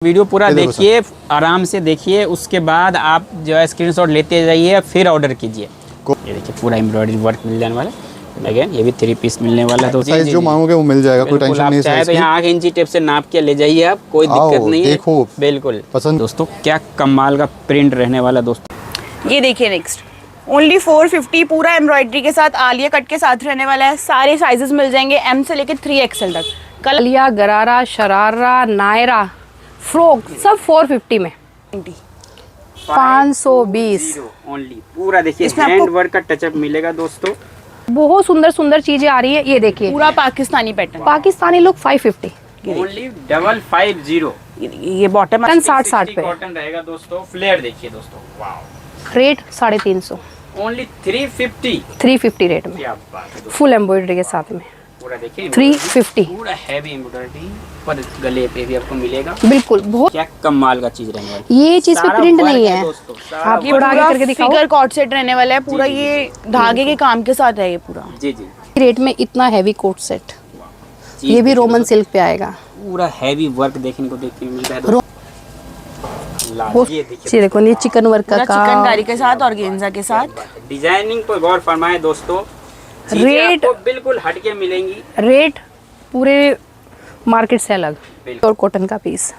Video पूरा देखिए, आराम से देखिए, उसके बाद आप जो है स्क्रीनशॉट लेते जाइए, फिर ऑर्डर कीजिए। ये देखिए पूरा एम्ब्रॉयडरी वर्क मिल जाने वाला है। अगेन ये भी 3 पीस मिलने वाला है। तो साइज जो मांगोगे वो मिल जाएगा, कोई टेंशन नहीं है। तो यहाँ 8 इंची टेप से नाप के ले जाइए, आप कोई दिक्कत नहीं है। देखो बिल्कुल पसंद। दोस्तों क्या कमाल का प्रिंट रहने वाला दोस्तों। ये देखिए नेक्स्ट ओनली 450 पूरा एम्ब्रॉयडरी के साथ आलिया कट के साथ रहने वाला है। सारे साइजेस मिल जाएंगे एम से लेकर 3XL तक। कलिया, गरारा, शरारा, नायरा, फ्रॉक सब 450 में 520 ओनली। पूरा देखिए इसमें हैंड वर्क का टचअप मिलेगा दोस्तों। बहुत सुंदर सुंदर चीजें आ रही है। ये देखिए पूरा Pakistani pattern, Pakistani look 550। Only 550। ये बॉटम 60 पे कॉटन रहेगा दोस्तों। फ्लेयर देखिए दोस्तों, वाओ। रेट 350। ओनली 350। 350 रेट में क्या बात है दोस्तों। फुल एम्ब्रॉयडरी के साथ में पूरा देखिए 350। पूरा हैवी एम्ब्रॉयडरी पर गले पे भी आपको मिलेगा। बिल्कुल बहुत क्या कमाल का चीज रहने वाला। ये चीज पे प्रिंट नहीं है। आप थोड़ा आगे करके दिखाओ। फिगर कॉट सेट रहने वाला है पूरा। ये धागे के काम के साथ है ये पूरा। जी जी। रेट में इतना हैवी कोट सेट, ये भी रोमन सिल्क पे आएगा। पूरा हैवी वर्क देखने को मिलता है। ये देखो ये चिकन वर्क का चिकनकारी के साथ और गेंजा के साथ डिजाइनिंग पर गौर फरमाए दोस्तों। रेट आपको बिल्कुल हटके मिलेंगी। रेट पूरे मार्केट से अलग। और कॉटन का पीस,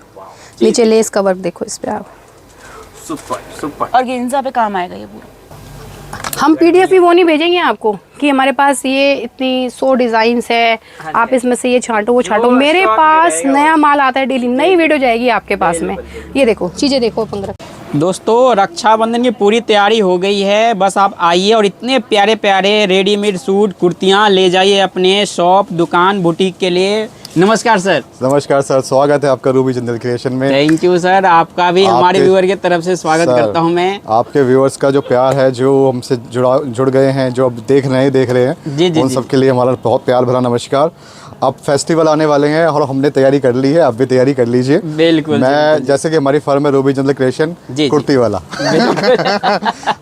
नीचे लेस का वर्क देखो इस पे आप। Super super. और गेंजा पे काम आएगा ये पूरा। हम पीडीएफ भी वो नहीं भेजेंगे आपको कि हमारे पास ये इतनी 100 डिजाइन्स है, आप इसमें से ये छांटो वो छांटो। मेरे पास नया माल आता है डेली, नई वीडियो जाएगी आपके पास में। ये देखो चीजें देखो 15। दोस्तों रक्षाबंधन की पूरी तैयारी हो गई है, बस आप आइए और इतने प्यारे प्यारे रेडीमेड सूट कुर्तियाँ ले जाइए अपने शॉप, दुकान, बुटीक के लिए। नमस्कार सर। नमस्कार सर, स्वागत है आपका रूबी जंदल क्रिएशन में। थैंक यू सर, आपका भी हमारे व्यूअर की तरफ से स्वागत करता हूं मैं। आपके व्यूअर्स का जो प्यार है, जो हमसे जुड़ गए हैं, जो अब देख रहे हैं, उन सब के लिए हमारा बहुत प्यार भरा नमस्कार। अब फेस्टिवल आने वाले हैं और हमने तैयारी कर ली है, आप भी तैयारी कर लीजिए। बिल्कुल। मैं जैसे कि हमारी फर्म है रूबी जंदल क्रिएशन कुर्ती वाला।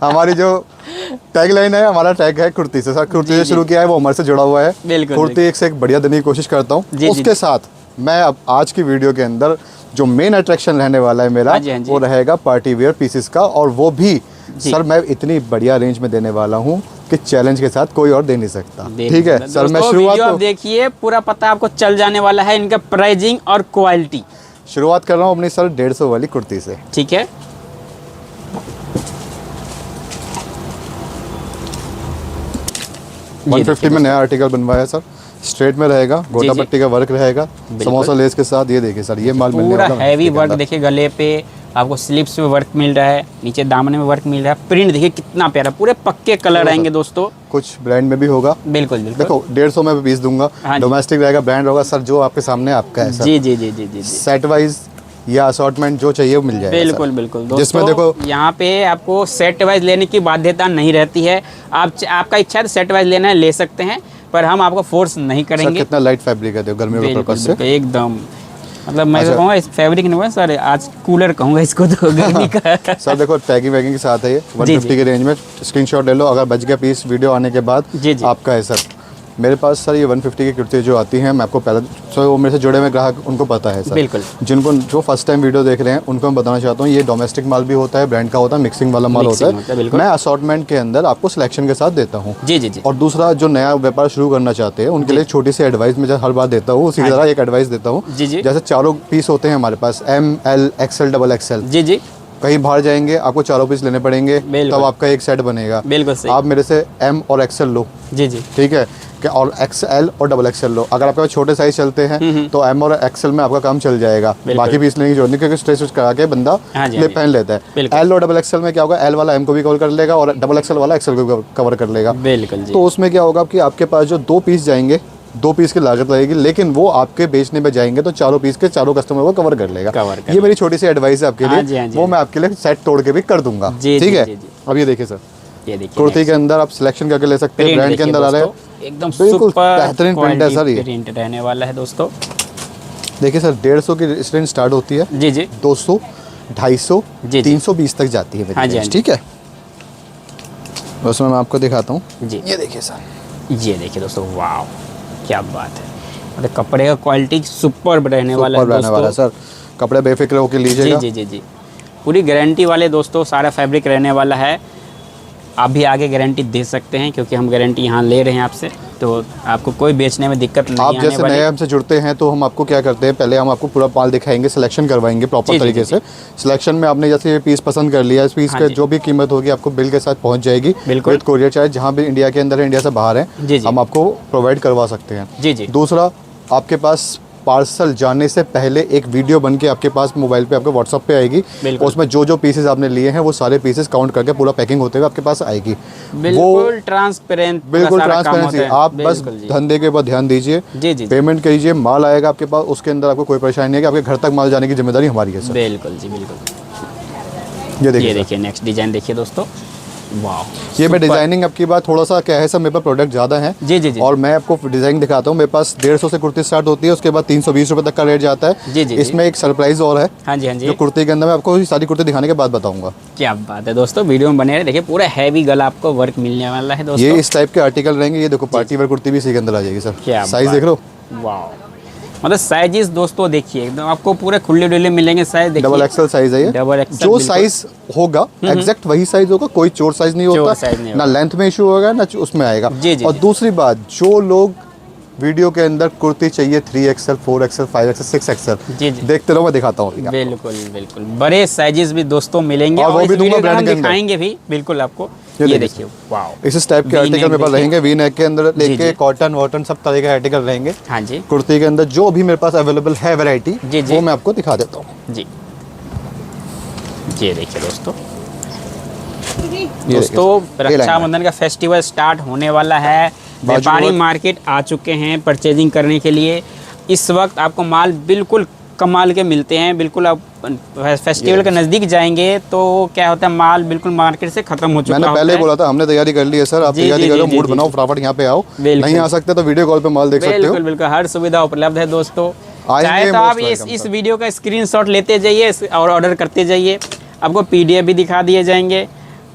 हमारी जो टैग लाइन है, हमारा टैग है कुर्ती से। सर कुर्ती से शुरू किया है, वो हमारे से जुड़ा हुआ है। कुर्ती एक से एक बढ़िया देने की कोशिश करता हूँ। उसके साथ मैं अब आज की वीडियो के अंदर जो मेन अट्रैक्शन रहने वाला है मेरा, वो रहेगा पार्टी वेयर पीसेस का। और वो भी सर मैं इतनी बढ़िया रेंज में देने वाला हूँ कि चैलेंज के साथ कोई और दे नहीं सकता। ठीक है सर, मैं शुरुआत आप देखिए पूरा पता आपको चल जाने वाला है इनका प्राइसिंग और क्वालिटी। शुरुआत कर रहा हूँ अपनी सर 150 वाली कुर्ती से। ठीक है। ये 150 में नया आर्टिकल बनवाया सर। स्ट्रेट में रहेगा, गोटा पट्टी का वर्क रहेगा, समोसा लेस के साथ। ये देखिए सर, ये माल मिलने वाला है। पूरा हैवी वर्क देखिए, गले पे आपको स्लीव्स पे वर्क मिल रहा है, नीचे दामने में वर्क मिल रहा है। प्रिंट देखिए कितना प्यारा, पूरे पक्के कलर आएंगे दोस्तों। कुछ ब्रांड में भी होगा। बिल्कुल बिल्कुल। देखो 150 में पीस दूंगा। डोमेस्टिक रहेगा, ब्रांड होगा सर, जो आपके सामने आपका है सर। जी जी जी जी जी। सेट वाइज या असॉर्टमेंट जो चाहिए वो मिल जाएगा। बिल्कुल बिल्कुल दोस्तों। जिसमें देखो यहाँ पे आपको सेट वाइज लेने की बाध्यता नहीं रहती है। आपका इच्छा है तो सेट वाइज लेना है, ले सकते हैं, पर हम आपको फोर्स नहीं करेंगे। कितना लाइट फैब्रिक है, देखो गर्मियों के पर्पस से एकदम। मतलब मैं तो कहूँगा फैब्रिक नहीं हुआ सर, आज कूलर कहूँगा इसको तो गर्मी का। सर देखो टैगिंग वैगिंग के साथ है ये 150 के रेंज में। स्क्रीनशॉट ले लो, अगर बच गया पीस वीडियो आने के बाद आपका है सर। मेरे पास सर ये 150 की कुर्ती जो आती हैं, मैं आपको पहले सर वो मेरे से जुड़े हुए ग्राहक उनको पता है सर। बिल्कुल। जिनको जो फर्स्ट टाइम वीडियो देख रहे हैं उनको मैं बताना चाहता हूँ, ये डोमेस्टिक माल भी होता है, ब्रांड का होता है, मिक्सिंग वाला माल होता है। मैं असॉर्टमेंट के अंदर आपको सिलेक्शन के साथ देता हूँ। जी जी जी। और दूसरा जो नया व्यापार शुरू करना चाहते हैं उनके लिए छोटी सी एडवाइस मैं हर बार देता हूँ, उसी तरह एक एडवाइस देता हूँ। जैसे चारों पीस होते हैं हमारे पास, M, L, XL, XXL। जी जी। कहीं बाहर जाएंगे आपको चारों पीस लेने पड़ेंगे, तब आपका एक सेट बनेगा। बिल्कुल सही। आप मेरे से M और XL लो। जी जी। ठीक है, और XL और XXL लो। अगर आपके पास छोटे साइज चलते हैं तो M और XL में आपका काम चल जाएगा, बाकी पीस लेने की जरूरत नहीं, क्योंकि स्ट्रेच करा के बंदा पहन लेता है। L और XXL में क्या होगा, L वाला M को भी कवर कर लेगा और XXL वाला XL को भी कवर कर लेगा। बिल्कुल। तो उसमें क्या होगा कि आपके पास जो 2 पीस जाएंगे, 2 पीस की लागत लगेगी, लेकिन वो आपके बेचने में जाएंगे तो चारों पीस के चारों कस्टमर को कवर कर लेगा। ये मेरी छोटी सी एडवाइस है आपके लिए। वो मैं आपके लिए सेट तोड़ के भी कर दूंगा। ठीक है। अब ये देखिए सर, ये देखिए कुर्ती के अंदर आप सिलेक्शन करके ले सकते हैं। ब्रांड के अंदर आ रहा है, एकदम बिल्कुल बेहतरीन प्रिंट है सर। ये प्रिंट रहने वाला है दोस्तों। देखिए सर 150 की रेंज स्टार्ट होती है। जी जी। 200, 250, 320 तक जाती है। ठीक है, उसमें मैं आपको दिखाता हूँ। जी ये देखिए सर, ये देखिए दोस्तों, वाह क्या बात है। मतलब कपड़े का क्वालिटी सुपर रहने वाला है सर। कपड़े बेफिक्र होकर लीजिएगा। जी जी जी जी, पूरी गारंटी वाले दोस्तों सारा फैब्रिक रहने वाला है। आप भी आगे गारंटी दे सकते हैं क्योंकि हम गारंटी यहाँ ले रहे हैं आपसे, तो आपको कोई बेचने में दिक्कत नहीं आप जैसे नए हमसे जुड़ते हैं तो हम आपको क्या करते हैं, पहले हम आपको पूरा माल दिखाएंगे, सिलेक्शन करवाएंगे प्रॉपर तरीके से। सिलेक्शन में आपने जैसे ये पीस पसंद कर लिया, इस पीस के जो भी कीमत होगी आपको बिल के साथ पहुंच जाएगी विद कोरियर चार्ज, जहाँ भी इंडिया के अंदर है इंडिया से बाहर है हम आपको प्रोवाइड करवा सकते हैं। जी जी। दूसरा, आपके पास पार्सल जाने से पहले एक वीडियो बन के आपके पास मोबाइल पे आपके व्हाट्सएप पे आएगी, उसमें जो पीसेस आपने लिए हैं वो सारे पीसेस काउंट करके पूरा पैकिंग होते हुए आपके पास आएगी। बिल्कुल ट्रांसपेरेंट, बिल्कुल ट्रांसपेरेंसी। आप बस धंधे के ऊपर ध्यान दीजिए, जी जी, पेमेंट कीजिए, माल आएगा आपके पास, उसके अंदर आपको कोई परेशानी नहीं है, आपके घर तक माल जाने की जिम्मेदारी हमारी है सर। बिल्कुल जी बिल्कुल। ये देखिए नेक्स्ट डिजाइन देखिए दोस्तों, वाह। ये मैं डिजाइनिंग आपकी बात थोड़ा सा क्या है सर, मेरे पास प्रोडक्ट ज़्यादा है जी जी जी, और मैं आपको डिजाइन दिखाता हूँ। मेरे पास 150 से कुर्ती स्टार्ट होती है, उसके बाद 320 रुपये तक का रेट जाता है। जी जी, इसमें एक सरप्राइज और है, हाँ जी हाँ जी, जो कुर्ती के अंदर मैं आपको सारी कुर्ती दिखाने के बाद बताऊंगा। क्या बात है दोस्तों, वीडियो में बने रहे। देखिए पूरा हैवी गला आपको वर्क मिलने वाला है दोस्तों। ये इस टाइप के आर्टिकल रहेंगे। ये देखो पार्टी वेयर कुर्ती भी इसी के अंदर आ जाएगी सर। क्या साइज देख लो, वाह। मतलब साइजेस दोस्तों देखिए एकदम आपको पूरे खुले डुले मिलेंगे। साइज देखिए डबल एक्सेल साइज है ये। डबल एक्सेल जो साइज होगा एग्जैक्ट वही साइज होगा, कोई चोर साइज नहीं होता, ना लेंथ में इशू होगा ना उसमें आएगा। और दूसरी बात, जो लोग वीडियो के अंदर कुर्ती चाहिए 3XL, 4XL, 5XL, 6XL, देखते रहो मैं दिखाता हूँ। बिल्कुल बिल्कुल, बड़े साइजेस भी दोस्तों मिलेंगे और वो भी दूंगा ब्रांड के अंदर, दिखाएंगे भी बिल्कुल आपको। ये देखिए वाओ, इस टाइप के आर्टिकल मेरे पास रहेंगे, वी नेक के अंदर लेके कॉटन वॉटन सब तरह के आर्टिकल रहेंगे। हाँ जी, कुर्ती के अंदर जो भी मेरे पास अवेलेबल है वैरायटी, वो मैं आपको दिखा देता हूँ। जी ये देखिए दोस्तों, रक्षाबंधन का फेस्टिवल स्टार्ट होने वाला है। व्यापारी मार्केट आ चुके हैं परचेजिंग करने के लिए। इस वक्त आपको माल बिल्कुल कमाल के मिलते हैं। बिल्कुल आप फेस्टिवल के नज़दीक जाएंगे तो क्या होता है, माल बिल्कुल मार्केट से खत्म हो चुका है। मैंने पहले बोला था हमने तैयारी कर ली है सर, आप तैयारी करो, मूड बनाओ, फटाफट यहाँ पे आओ। नहीं आ सकते तो वीडियो कॉल पे माल देख सकते हो। बिल्कुल बिल्कुल, हर सुविधा उपलब्ध है दोस्तों। चाहे तो आप इस वीडियो का स्क्रीनशॉट लेते जाइए और ऑर्डर करते जाइए। आपको PDF भी दिखा दिए जाएंगे,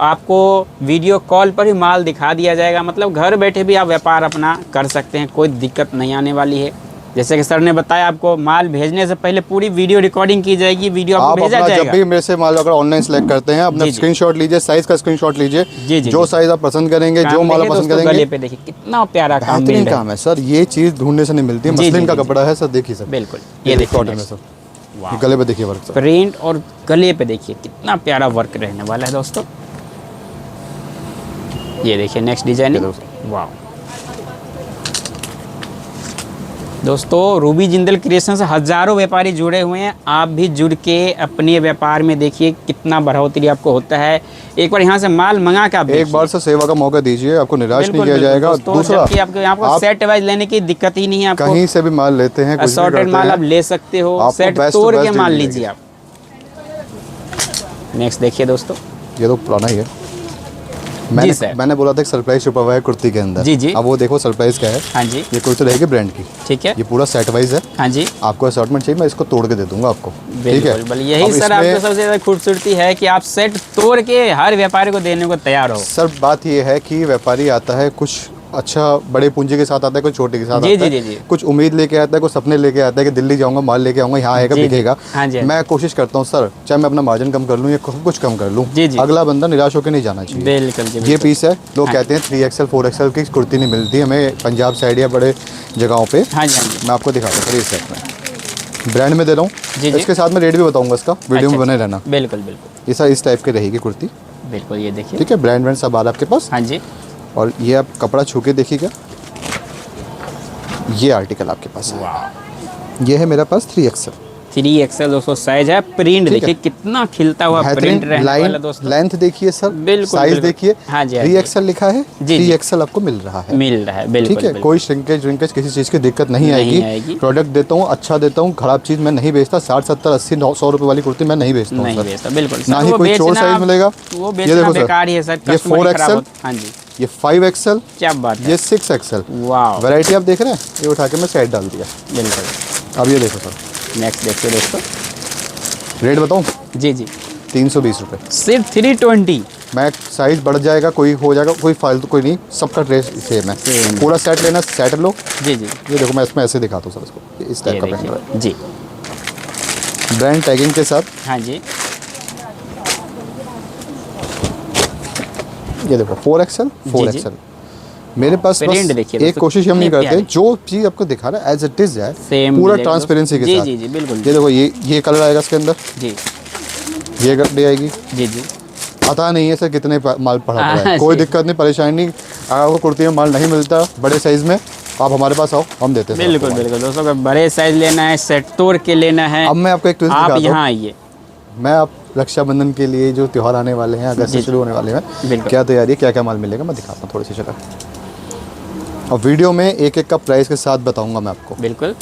आपको वीडियो कॉल पर ही माल दिखा दिया जाएगा। मतलब घर बैठे भी आप व्यापार अपना कर सकते हैं, कोई दिक्कत नहीं आने वाली है। जैसे कि सर ने बताया, आपको माल भेजने से पहले पूरी वीडियो रिकॉर्डिंग की जाएगी, वीडियो आपको भेजा जाएगा। जब भी मेरे से माल अगर ऑनलाइन सेलेक्ट करते हैं, अपना स्क्रीनशॉट लीजिए, साइज का स्क्रीनशॉट लीजिए, जो साइज आप पसंद करेंगे, जो माल आप पसंद करेंगे। गले पे देखिए कितना प्यारा काम है सर, ये चीज ढूंढने से नहीं मिलती है। मसलिन का कपड़ा है सर, देखिए सर। बिल्कुल, ये देखिए कॉटन है सर, गले पे देखिए वर्क, प्रिंट और गले पे देखिए कितना प्यारा वर्क रहने वाला है दोस्तों। ये देखिए नेक्स्ट डिजाइन, वाह दोस्तों। रूबी जिंदल क्रिएशन से हज़ारों व्यापारी जुड़े हुए हैं। आप भी जुड़ के अपने व्यापार में देखिए कितना बढ़ोतरी आपको होता है। एक बार यहाँ से माल मंगा के आप एक बार से सेवा का मौका दीजिए, आपको निराश नहीं किया जाएगा। दूसरा, आपको यहाँ पर सेट वाइज लेने की दिक्कत ही नहीं है। आपको कहीं से भी माल लेते हैं, असॉर्टेड माल आप ले सकते हो, सेट तोड़ के माल लीजिए आप। नेक्स्ट देखिए दोस्तों, ये तो पुराना ही है। मैंने बोला था एक सरप्राइज छुपा हुआ है कुर्ती के अंदर। जी जी, अब वो देखो सरप्राइज क्या है। हाँ जी, ये कुर्ती रहेगी ब्रांड की, ठीक है। ये पूरा सेट वाइज है। हाँ जी, आपको असॉर्टमेंट चाहिए, मैं इसको तोड़ के दे दूंगा आपको, ठीक है। यही सर आपको सबसे ज्यादा खूबसूरती है कि आप सेट तोड़ के हर व्यापारी को देने को तैयार हो। सर बात ये है कि व्यापारी आता है, कुछ अच्छा बड़े पूंजी के साथ आता है, कुछ छोटे के साथ आता है, कुछ उम्मीद लेके आता है, कुछ सपने लेके आता है कि दिल्ली जाऊंगा, माल लेके आऊंगा, यहाँ आएगा बिकेगा। मैं कोशिश करता हूँ सर, चाहे मैं अपना मार्जिन कम कर लूँ या कुछ कम कर लूँ, अगला बंदा निराश होकर नहीं जाना चाहिए। बिल्कुल। ये पीस है, लोग कहते हैं 3XL 4XL की कुर्ती नहीं मिलती हमें पंजाब साइड या बड़े जगहों पे। मैं आपको दिखाता हूँ इस सेट में, ब्रांड में दे रहा हूँ। इसके साथ में रेट भी बताऊंगा इसका, वीडियो में बने रहना। बिल्कुल बिल्कुल, ये सर इस टाइप की रहेगी कुर्ती। बिल्कुल, ये देखिए, ठीक है, ब्रांड सब आ रहा है आपके पास। हाँ जी, और ये आप कपड़ा छू के देखिएगा, ये आर्टिकल आपके पास है। ये है मेरे पास 3XL दोस्तों साइज है। प्रिंट देखिए कितना खिलता हुआ प्रिंट रहने वाला दोस्तों। लेंथ देखिए सर, साइज देखिए। हाँ जी, 3XL लिखा है, 3XL आपको मिल रहा है, बिल्कुल, ठीक है। कोई श्रिंकेज किसी चीज़ की दिक्कत नहीं आएगी। प्रोडक्ट देता हूँ, अच्छा देता हूँ, खराब चीज़ मैं नहीं बेचता। 60, 70, 80, 100 रुपये वाली कुर्ती मैं नहीं बेचता हूँ, बिल्कुल। ना ही कोई चोर साइज मिलेगा। ये देखो सर, ये 4XL, हाँ जी, ये 5XL, क्या बात है, ये 6XL। वाह, वैरायटी आप देख रहे हैं, ये उठा के मैं साइड डाल दिया, बिल्कुल। अब ये देखो सर, नेक्स्ट देखिए दोस्तों, रेट बताऊं? जी जी, 320 रुपये, सिर्फ 320। मैं साइज बढ़ जाएगा, कोई हो जाएगा, कोई फालतू कोई नहीं, सबका ड्रेस सेम है। पूरा सेट लेना, सेट लो। जी जी, ये देखो मैं इसमें ऐसे दिखाता हूँ सर, इसको इस टाइप का पैंट जी। ब्रांड टैगिंग के साथ। हाँ जी, ये देखो 4XL 4XL। मेरे पास प्रिंट बस देखिए एक कोशिश हम नहीं करते, जो चीज़ आपको दिखा रहा है एज इट इज है, पूरा ट्रांसपेरेंसी के साथ। जी जी बिल्कुल। ये देखो ये कलर आएगा इसके अंदर जी, ये गड्डी आएगी। जी जी, पता नहीं है सर कितने माल पड़ा है, कोई दिक्कत नहीं, परेशानी नहीं। अगर आपको कुर्ती में माल नहीं मिलता बड़े साइज़ में, आप हमारे पास आओ, हम देते हैं। बिल्कुल बिल्कुल दोस्तों, अगर बड़े साइज लेना है, सेट तोड़ के लेना है, अब मैं आपको एक ट्विस्ट आप दिखाता यहाँ हूँ। आइए। मैं आप रक्षाबंधन के लिए जो त्यौहार आने वाले हैं, अगस्त से शुरू होने वाले हैं, क्या तैयारी है, क्या क्या माल मिलेगा, मैं दिखाता हूँ थोड़ी सी जगह। और वीडियो में एक एक का प्राइस के साथ बताऊंगा मैं आपको। बिल्कुल,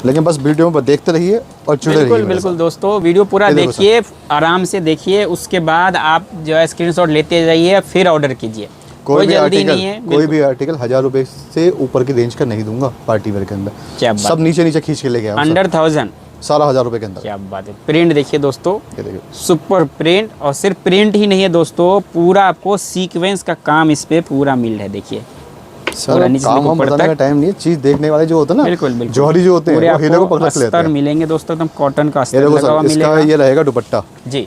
लेकिन बस वीडियो में देखते रहिए और जुड़े रहिए। बिल्कुल बिल्कुल दोस्तों, वीडियो पूरा देखिए, आराम से देखिए, उसके बाद आप जो है स्क्रीनशॉट लेते जाइए, फिर ऑर्डर कीजिए। कोई जल्दी नहीं है। कोई भी आर्टिकल 1000 रुपए से ऊपर की रेंज का नहीं दूंगा पार्टी वेयर के अंदर। क्या बात, सब नीचे नीचे खींच के ले गया अंडर 1000 सारा 1000 रुपए के अंदर। क्या बात है। प्रिंट देखिए दोस्तों, ये देखिए सुपर प्रिंट, और सिर्फ प्रिंट ही नहीं है दोस्तों, पूरा आपको सीक्वेंस का काम इस पे पूरा मिल रहा है। देखिए सर, काम हम बताने का टाइम नहीं है, चीज देखने वाले जो होते हैं ना, बिल्कुल बिल्कुल, जौहरी जो होते हैं, वो हीरे को पकड़ लेते हैं। मिलेंगे दोस्तों, एकदम कॉटन का अस्तर ये देखो लगा हुआ सर, इसका मिलेगा। ये रहेगा दुपट्टा। जी,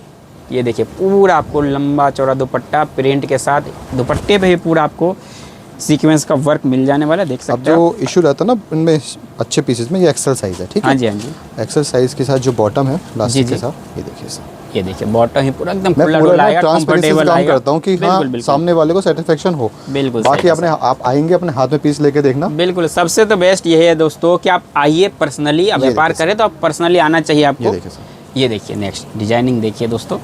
ये देखिए पूरा आपको लंबा चौड़ा दुपट्टा प्रिंट के साथ, दुपट्टे पे भी पूरा आपको सीक्वेंस का वर्क मिल जाने वाला है, देख अब सकते हैं। जो इशू रहता है ना इनमें अच्छे पीसेस में, ये एक्सेल साइज है, ठीक है। हाँ जी, हाँ जी, एक्सेल साइज के साथ जो बॉटम है प्लास्टिक जी, के साथ, ये देखिए सर, ये देखिए बॉटम ही पूरा एकदम मैं खुला पूरा डुला आएगा, ट्रांसपेरेंसी से कंफर्टेबल काम आएगा। करता हूँ कि हाँ बिल्कुल, सामने वाले को सेटिस्फेक्शन हो। बिल्कुल बाकी सही, अपने आप आएंगे अपने हाथ में पीस लेके देखना। बिल्कुल, सबसे तो बेस्ट यही है दोस्तों कि आप आइए पर्सनली, अब व्यापार करें तो आप पर्सनली आना चाहिए आपको। ये देखिए सर, ये देखिए नेक्स्ट डिजाइनिंग देखिए दोस्तों,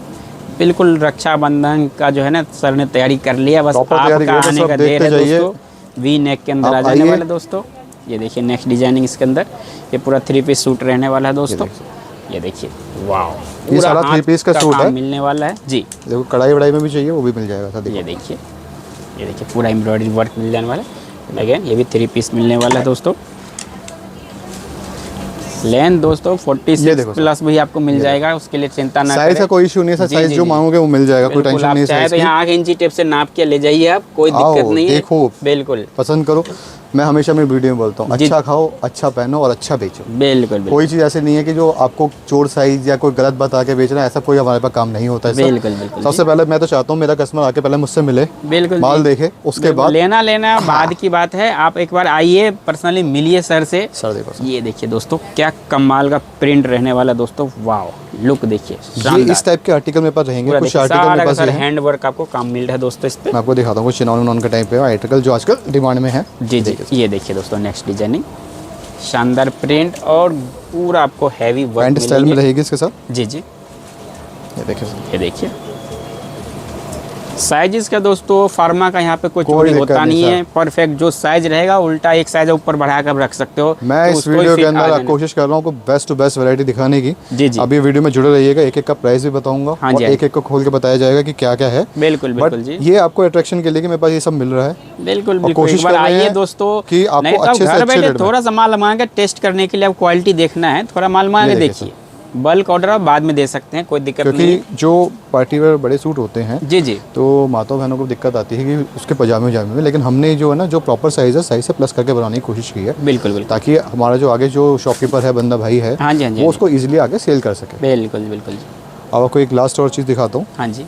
बिल्कुल रक्षाबंधन का जो है ना सर ने तैयारी कर लिया, बस प्रॉपर तैयारी आपका करो, आने सब का देखते देर है जाइए। दोस्तों। वी नेक के अंदर आप आ जाने आइए। वाले दोस्तों। ये देखिए नेक्स्ट डिजाइनिंग इसके अंदर, ये पूरा 3 पीस सूट रहने वाला है दोस्तों। ये देखिए वाओ, ये सारा 3 पीस का सूट है, मिलने वाला है जी। देखो कढ़ाई वढ़ाई में भी चाहिए वो भी मिल जाएगा सर। ये देखिए, ये देखिए पूरा एम्ब्रॉयडरी वर्क मिल जाने वाला है। अगेन ये भी 3 पीस मिलने वाला है दोस्तों। लेंथ दोस्तों 46 प्लस भी आपको मिल जाएगा, उसके लिए चिंता ना करें। साइज का कोई इशू नहीं है, साइज जो मांगोगे वो मिल जाएगा, कोई टेंशन नहीं है। चाहे तो यहाँ 8 इंची टेप से नाप के ले जाइए आप, कोई दिक्कत नहीं है। देखो, बिल्कुल पसंद करो। मैं हमेशा मेरी वीडियो में बोलता हूँ, अच्छा खाओ, अच्छा पहनो और अच्छा बेचो। बिल्कुल, कोई चीज़ ऐसे नहीं है कि जो आपको चोर साइज या कोई गलत बता के बेच रहा है, ऐसा कोई हमारे पास काम नहीं होता है। बिल्कुल बिल्कुल, सबसे पहले मैं तो चाहता हूँ मेरा कस्टमर आके पहले मुझसे मिले, बिल्कुल माल देखे, उसके बाद लेना बाद की बात है। आप एक बार आइए पर्सनली मिलिए सर से। सर देखो सर, ये देखिए दोस्तों क्या कमाल का प्रिंट रहने वाला दोस्तों, वाओ लुक देखिए, ये इस टाइप के आर्टिकल मेरे पास रहेंगे। कुछ आर्टिकल मेरे पास हैंड वर्क आपको काम मिल रहा है दोस्तों इस पे। मैं आपको दिखाता हूँ कुछ चिनॉन का टाइप है आर्टिकल जो आजकल डिमांड में है। जी जी, ये देखिए दोस्तों नेक्स्ट डिजाइनिंग, शानदार प्रिंट और पूरा आपको हैवी वर्क पैंट स्टाइल में रहेगी इसके साथ। जी जी, ये देखिए सर, ये देखिए साइजेस का दोस्तों फार्मा का यहाँ पे कोई चोरी होता नहीं है, परफेक्ट जो साइज रहेगा उल्टा एक साइज ऊपर बढ़ा कर रख सकते हो। मैं इस वीडियो के अंदर कोशिश कर रहा हूँ बेस्ट टू बेस्ट वैरायटी दिखाने की। जी जी, अभी वीडियो में जुड़े रहिएगा, एक एक का प्राइस भी बताऊंगा। हाँ जी, और एक एक को खोल के बताया जाएगा कि क्या क्या है। बिल्कुल बिल्कुल जी, ये आपको अट्रैक्शन के लिए कि मेरे पास ये सब मिल रहा है। बिल्कुल बिल्कुल, एक बार आइए दोस्तों कि आपको अच्छे से घर बैठे अच्छे थोड़ा सा माल मांगे टेस्ट करने के लिए, आप क्वालिटी देखना है, थोड़ा माल मांगे देखिए, बल्क ऑर्डर आप बाद में दे सकते हैं, कोई दिक्कत नहीं है। क्योंकि जो पार्टी वेयर बड़े सूट होते हैं जी जी, तो माता बहनों को दिक्कत आती है कि उसके पजामे में, लेकिन हमने जो है ना जो प्रॉपर साइज है साइज से प्लस करके बनाने की कोशिश की है। बिल्कुल बिल्कुल, ताकि हमारा जो आगे जो शॉपकीपर है बंदा भाई है, हाँ जी, हाँ जी, वो उसको इजीली आगे सेल कर सके। बिल्कुल बिल्कुल। अब आपको एक लास्ट और चीज़ दिखाता हूँ। हाँ जी,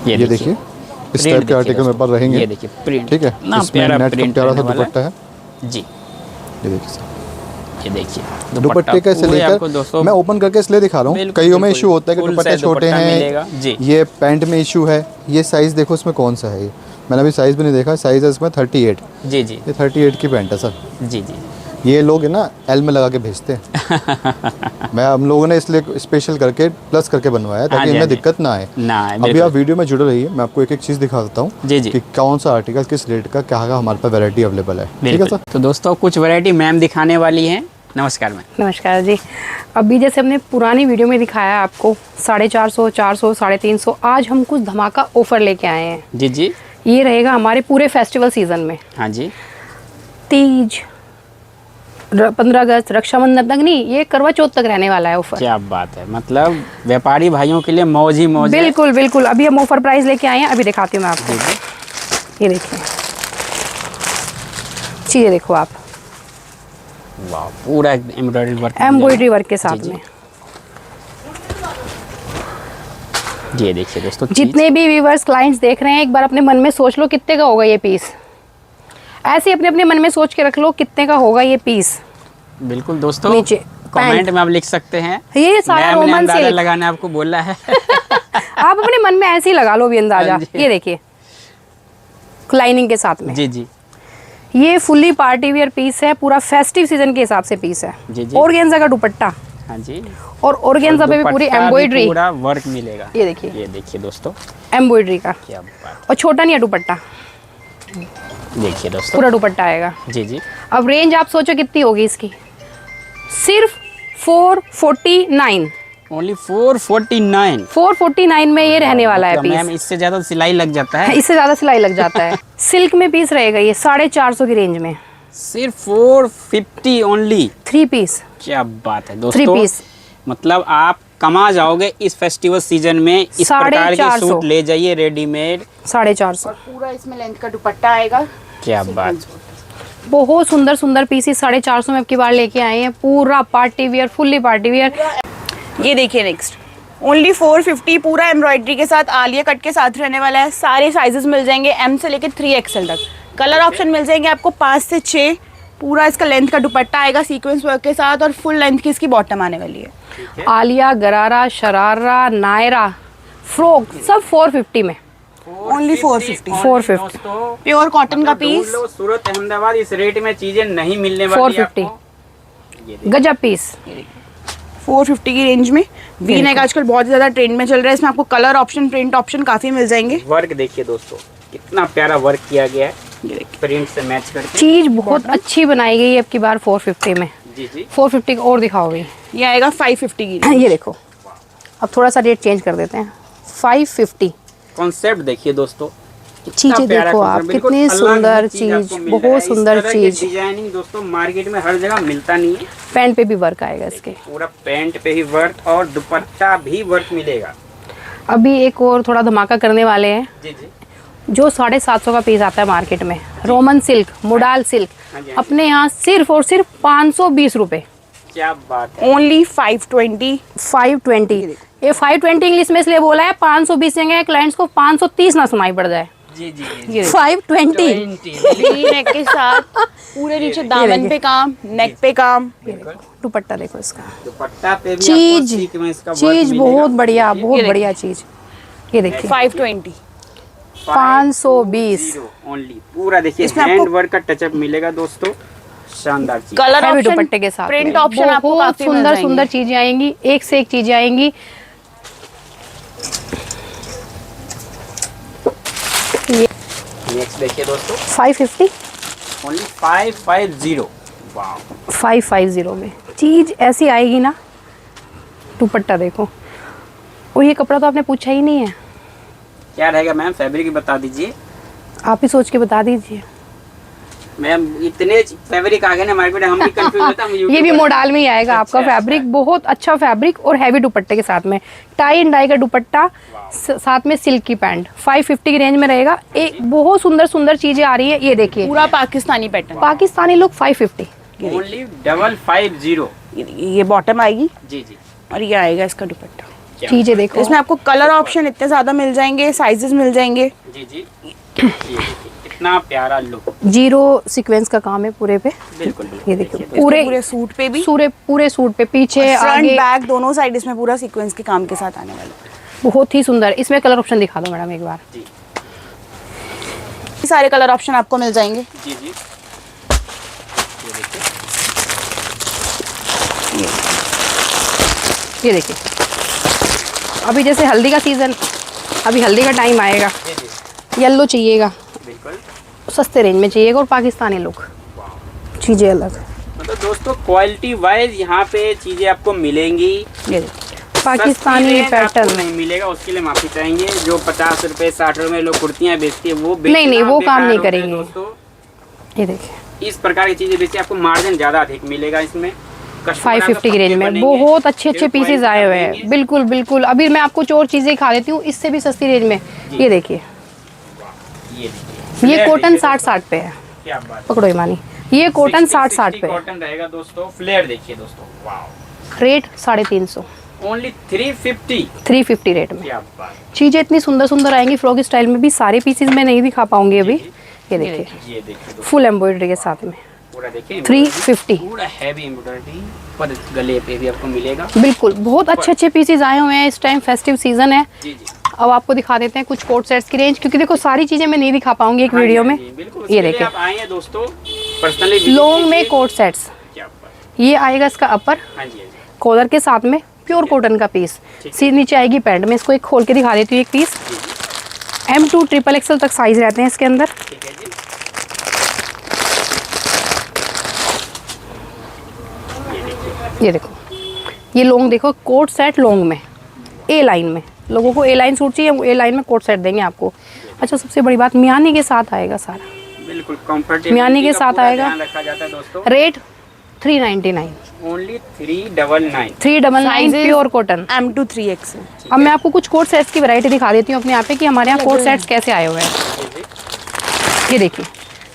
ये देखिए इस टाइप के आर्टिकल मेरे पास रहेंगे। ये देखिए प्रिंट, ठीक है, इसमें नेट का प्यारा सा दुपट्टा है जी। ये देखिए सर, ये देखिए दुपट्टे का से लेकर मैं ओपन करके इसलिए दिखा रहा हूँ। कईयों में इशू होता है कि दुपट्टे छोटे हैं, ये पैंट में इशू है। ये साइज देखो इसमें कौन सा है, ये मैंने अभी साइज भी नहीं देखा। साइज है इसमें 38। जी जी, ये 38 की पैंट है सर। जी जी, ये लोग है ना एल में लगा के भेजते हैं। मैं हम लोगों ने इसलिए स्पेशल करके प्लस करके बनवाया है ताकि इनमें दिक्कत ना आए। अभी आप वीडियो में जुड़े रहिए, मैं आपको एक एक चीज़ दिखा देता हूँ जी जी, कि कौन सा आर्टिकल किस रेट का क्या हमारे पास वैरायटी अवेलेबल है। ठीक है सर। तो दोस्तों कुछ वैरायटी मैम दिखाने वाली हैं। नमस्कार मैम। नमस्कार जी। अभी जैसे हमने पुरानी वीडियो में दिखाया आपको 450, 400, 350, आज हम कुछ धमाका ऑफर लेके आए हैं। जी जी, ये रहेगा हमारे पूरे फेस्टिवल सीजन में। हाँ जी, तीज, 15 अगस्त, रक्षाबंधन तक नहीं, ये करवा चौथ तक रहने वाला है ऑफर। क्या बात है, मतलब व्यापारी भाइयों के लिए मौज ही मौज। बिल्कुल बिल्कुल, अभी हम ऑफर प्राइस लेके आए हैं, अभी दिखाती हूँ मैं आपको। ये देखिए चीज़ें देखो आप, वाह, पूरा एम्ब्रॉयडरी वर्क के साथ में। ये देखिए दोस्तों, जितने भी व्यूअर्स क्लाइंट्स देख रहे हैं, एक बार अपने मन में सोच लो कितने का होगा ये पीस। ऐसे अपने अपने मन में सोच के रख लो कितने का होगा ये पीस। बिल्कुल दोस्तों, नीचे कमेंट में आप लिख सकते हैं। ये सारा रोमन सिल्क लगाने आपको बोला है। आप अपने मन में ऐसे ही लगा लो भी अंदाजा। ये देखिए लाइनिंग के साथ में। जी जी, ये फुल्ली पार्टी वियर पीस है, पूरा फेस्टिव सीजन के हिसाब से पीस है। जी जी, ऑर्गेन्जा का दुपट्टा। हाँ जी, और ऑर्गेन्जा पे भी पूरी एम्ब्रॉयडरी, पूरा वर्क मिलेगा। ये देखिए, ये देखिए दोस्तों, एम्ब्रॉयडरी का। क्या बात। और छोटा नहीं है दुपट्टा, देखिए दोस्तों, पूरा दुपट्टा आएगा। जी जी, अब रेंज आप सोचो कितनी होगी इसकी, सिर्फ 449। ओनली 449। 449 में ये रहने वाला है पीस। मैम इससे ज्यादा सिलाई लग जाता है। इससे ज्यादा सिलाई लग जाता है। सिल्क में पीस रहेगा ये 450 की रेंज में, सिर्फ 450 ओनली। 3 पीस। क्या बात है दोस्तों, 3 पीस। मतलब आप कमा जाओगे इस फेस्टिवल सीजन में। इस प्रकार के सूट ले जाइए रेडीमेड, 450। पूरा इसमें लेंथ का दुपट्टा आएगा। क्या बात। बहुत सुंदर सुंदर पीसेस 450 में अब की बार लेके आए हैं, पूरा party wear, fully party wear. ये देखिए नेक्स्ट, ओनली 450, पूरा एम्ब्रॉयडरी के साथ आलिया कट के साथ रहने वाला है। सारे साइजेस मिल जाएंगे, एम से लेकर 3XL तक। कलर ऑप्शन मिल जाएंगे आपको 5 से 6। पूरा इसका लेंथ का दुपट्टा आएगा सीक्वेंस वर्क के साथ, और फुल लेंथ की इसकी बॉटम आने वाली है। आलिया, गरारा, शरारा, नायरा, फ्रॉक सब 450 में। ओनली 450। 450 प्योर कॉटन का पीस। सूरत अहमदाबाद इस रेट में चीजें नहीं मिलने वाली 450 गजब पीस। 450 की रेंज में वी नेक आजकल बहुत ज़्यादा ट्रेंड में चल रहा है। इसमें आपको कलर ऑप्शन, प्रिंट ऑप्शन काफ़ी मिल जाएंगे। वर्क देखिए दोस्तों, कितना प्यारा वर्क किया गया है, प्रिंट से मैच करके। चीज बहुत अच्छी बनाई गई है अब की बार 450 में। जी जी, 450 का और दिखाओगे। ये आएगा 550 की। ये देखो, अब थोड़ा सा रेट चेंज कर देते हैं। 550। कॉन्सेप्ट देखिए दोस्तों, चीजें देखो आप, कितनी सुंदर चीज, बहुत सुंदर चीज। डिजाइनिंग दोस्तों मार्केट में हर जगह मिलता नहीं है। पैंट पे भी वर्क आएगा इसके, पूरा पैंट पे ही वर्क, और दुपट्टा भी वर्क मिलेगा। अभी एक और थोड़ा धमाका करने वाले हैं। जी जी, जो 750 का पीस आता है मार्केट में, रोमन सिल्क, मोडाल सिल्क, अपने यहाँ सिर्फ और सिर्फ 520 रुपए। क्या बात है। ओनली 520। 520। ये 520 इंग्लिश में इसलिए बोला है, 520 देंगे क्लाइंट्स को 530 ना सुनाई पड़ जाए। जी जी, 520 नेक के साथ पूरे नीचे दामन पे काम, नेक पे काम। दुपट्टा देखो इसका, दुपट्टा पे भी चीज आपको सीक्वेंस का वर्क चीज मिलेगा। बहुत बढ़िया, बहुत बढ़िया चीज। ये देखिए 520। 520 ओनली। पूरा देखिए इसमें हैंड वर्क का टचअप मिलेगा दोस्तों, शानदार चीज। कलर हैवी ऑप्शन, दुपट्टे के साथ प्रिंट में। ऑप्शन आपको बहुत काफी मिल सुंदर जाएंगे। सुंदर चीजें आएंगी, एक से एक चीजें आएंगी। नेक्स्ट देखिए दोस्तों, 550 ओनली 550। वाह, 550 में चीज ऐसी आएगी ना। दुपट्टा देखो, और ये कपड़ा तो आपने पूछा ही नहीं है। क्या रहेगा मैम, फैब्रिक बता दीजिए। आप ही सोच के बता दीजिए। मैम इतने फैब्रिक आ गए ना मार्केट में, हम भी कंफ्यूज होता है। ये भी मोडाल में ही आएगा आपका फैब्रिक, बहुत अच्छा फैब्रिक और हैवी दुपट्टे के साथ में, टाई एंड डाई का दुपट्टा, साथ में सिल्क की पैंट। 550 की रेंज में रहेगा। एक बहुत सुंदर सुंदर चीजें आ रही है। ये देखिए पूरा Pakistani pattern, Pakistani look 550। Only 550। ये बॉटम आएगी जी जी, और ये आएगा इसका दुपट्टा। चीजें देखो, इसमें आपको कलर ऑप्शन इतने ज्यादा मिल जाएंगे, साइजेस मिल जाएंगे। जी जी, ये देखिए कितना प्यारा लुक। जीरो सीक्वेंस का काम है पूरे पे। बिल्कुल ये देखिए पूरे पूरे सूट पे भी, पूरे सूट पे, पीछे फ्रंट आगे, बैक दोनों साइड इसमें पूरा सीक्वेंस के काम के साथ आने वाला है। बहुत ही सुंदर। इसमें कलर ऑप्शन दिखा दो मैडम एक बार। जी सारे कलर ऑप्शन आपको मिल जाएंगे। जी जी, ये देखिए, अभी जैसे हल्दी का सीजन, अभी हल्दी का टाइम आएगा, येलो चाहिएगा, बिल्कुल सस्ते रेंज में चाहिएगा, और पाकिस्तानी लुक, चीजें अलग। मतलब दोस्तों क्वालिटी वाइज यहाँ पे चीजें आपको मिलेंगी। ये देखिए, पाकिस्तानी पैटर्न नहीं मिलेगा, उसके लिए माफी चाहेंगे। जो 50 रुपए 60 रुपए लोग कुर्तियाँ बेचती है वो नहीं, वो काम नहीं बेकार करेंगे। दोस्तों ये देखिए इस प्रकार की चीजें बेचती है, आपको मार्जिन ज्यादा अधिक मिलेगा इसमें। 550 की रेंज में बहुत अच्छे अच्छे पीसेस आए हुए हैं। बिल्कुल बिल्कुल, अभी मैं आपको और चीजें खा देती हूँ इससे भी सस्ती रेंज में। ये देखिए, ये कॉटन 60 पे है। क्या बात, पकड़ो ईमानी, ये कॉटन 60-60 पे कॉटन रहेगा दोस्तों। फ्लेयर देखिए दोस्तों, वाव। रेट 350, ओनली 350 रेट में। क्या बात। चीजें इतनी सुंदर सुंदर आएंगी फ्रॉक स्टाइल में भी। सारे पीसेस मैं नहीं दिखा पाऊंगी अभी। ये देखिए फुल एम्ब्रॉयडरी के साथ में पूरा देखिए 350, पूरा हैवी एम्ब्रॉयडरी पर गले पे भी आपको मिलेगा। बिल्कुल बहुत अच्छे अच्छे पीसेस आए हुए हैं इस टाइम, फेस्टिव सीजन है। जी जी। अब आपको दिखा देते हैं कुछ कोट सेट्स की रेंज, क्योंकि देखो सारी चीजें मैं नहीं दिखा पाऊंगी एक वीडियो में। ये देखिए आप आए हैं दोस्तों पर्सनली लॉन्ग में कोट सेट्स। ये आएगा इसका अपर कॉलर के साथ में, प्योर कॉटन का पीस। सी नीचे आएगी पैंट में। इसको एक खोल के दिखा देती हूँ एक पीस। M2 XXL तक साइज रहते हैं इसके अंदर। ये देखो ये लॉन्ग देखो कोट सेट लॉन्ग में A लाइन में। लोगों को A लाइन सूट चाहिए, A लाइन में कोट सेट देंगे आपको। अच्छा सबसे बड़ी बात मियानी के साथ आएगा सारा, बिल्कुल कंफर्टेबल मियानी के साथ आएगा। रखा जाता है दोस्तों। Rate 399, only 399 pure cotton M2 3XL। अब मैं आपको कुछ कोट सेट्स की वैरायटी दिखा देती हूँ अपने यहाँ पे कि हमारे यहाँ कोट सेट्स कैसे आए हुए हैं। ये देखिए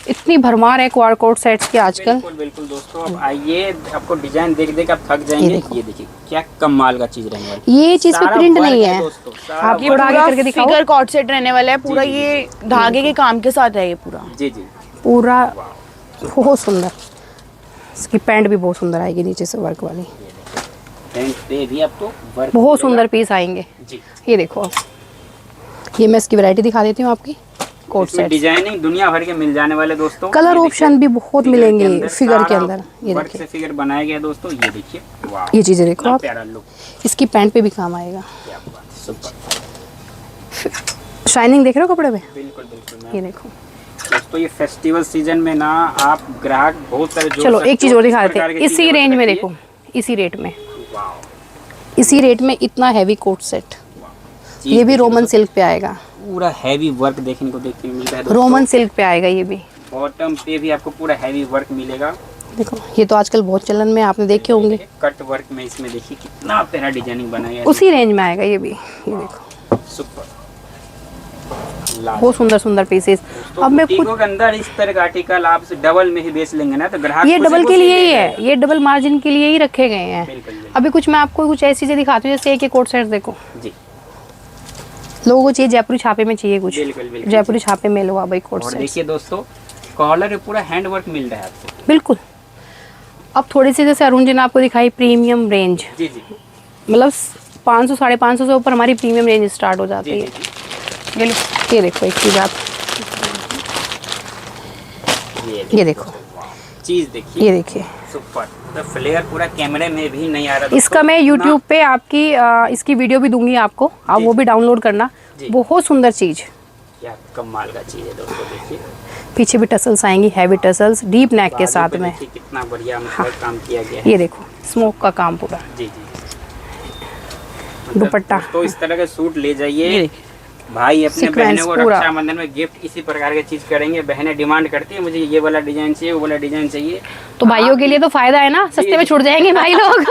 इतनी भरमार है कोट सेट्स की आजकल। बिल्कुल दोस्तों, अब आइए आपको डिजाइन देख देख आप थक जाएंगे। ये देखिए क्या कमाल का चीज रहने वाली। ये चीज पे प्रिंट नहीं है, आप ये थोड़ा आगे करके दिखाओ। फिगर कॉट सेट रहने वाला है पूरा, ये धागे के काम के साथ है ये पूरा। जी जी पूरा बहुत सुंदर। इसकी पैंट भी बहुत सुंदर आएगी नीचे से वर्क वाली। पैंट पे भी आपको वर्क बहुत सुंदर पीस आएंगे जी। ये देखो आप, ये मैं इसकी वैरायटी दिखा देती हूँ आपकी। कोट सेट डिजाइनिंग दुनिया भर के मिल जाने वाले दोस्तों। कलर ऑप्शन भी बहुत मिलेंगे फिगर के अंदर। ये वर्क से फिगर बनाया गया दोस्तों। ये देखिए वाह, ये चीजें देखो आप। प्यारा लुक। इसकी पैंट पे भी काम आएगा। क्या बात, सुपर। शाइनिंग देख रहे हो कपड़े में? बिल्कुल बिल्कुल। ये देखो दोस्तों ये फेस्टिवल सीजन में ना आप ग्राहक बहुत सारे जोड़ चलो सकते एक चीज हो, और दिखा इस देते हैं प्रकार की इसी चीजें रेंज में। रखिए। देखो इसी रेट में, वाव। इसी रेट में इतना हैवी कोट सेट। ये भी रोमन सिल्क पे आएगा। पूरा हैवी वर्क देखने को देखने को मिल रहा है दोस्तों। रोमन सिल्क पे आएगा ये भी। बॉटम पे भी आपको पूरा हैवी वर्क मिलेगा। देखो ये तो आजकल बहुत चलन में, आपने देखे होंगे। कट वर्क में इसमें देखिए कितना प्यारा डिजाइनिंग बनाया है। उसी रेंज में आएगा ये भी। ये देखो सुपर। बहुत सुंदर सुंदर पीसेस। अब मैं कुछ के अंदर इस तरह का आर्टिकल आप डबल में ही बेच लेंगे ना तो ग्राहक ये डबल के लिए ही है, ये डबल मार्जिन के लिए ही रखे गए हैं। बिल्कुल, बिल्कुल। अभी कुछ मैं आपको कुछ ऐसी चीजें दिखाती हूँ, जैसे एक कोट सेट देखो। जी। लोगों को चाहिए जयपुरी छापे में चाहिए कुछ, बिल्कुल, बिल्कुल। जयपुरी छापे में लो भाई कोट और सेट। देखिए दोस्तों कॉलर पे पूरा हैंड वर्क मिल रहा है आपको। बिल्कुल। अब थोड़ी सी जैसे अरुण जी ने आपको दिखाई प्रीमियम रेंज, जी जी। मतलब 500 550 से ऊपर हमारी प्रीमियम रेंज स्टार्ट हो जाती है। ये देखो एक चीज आप, ये देखो चीज देखिए, ये देखिए सुपर। तो फ्लेयर पूरा कैमरे में भी नहीं आ रहा। इसका मैं YouTube पे आपकी इसकी वीडियो भी दूंगी आपको, आप वो भी डाउनलोड करना। बहुत सुंदर चीज, क्या कमाल का चीज है दोस्तों। देखिए पीछे भी टसल्स आएंगी, हैवी टसल्स डीप नेक के साथ में। कितना बढ़िया मतलब काम किया गया है। ये देखो स्मोक का काम पूरा। जी जी। दुपट्टा तो इस तरह के सूट ले जाइए भाई अपने बहनों को रक्षाबंधन में गिफ्ट इसी प्रकार की चीज करेंगे। बहनें डिमांड करती है मुझे ये वाला डिजाइन चाहिए, वो वाला डिजाइन चाहिए। तो भाइयों के लिए तो फायदा है ना, सस्ते में छूट जाएंगे भाई लोग।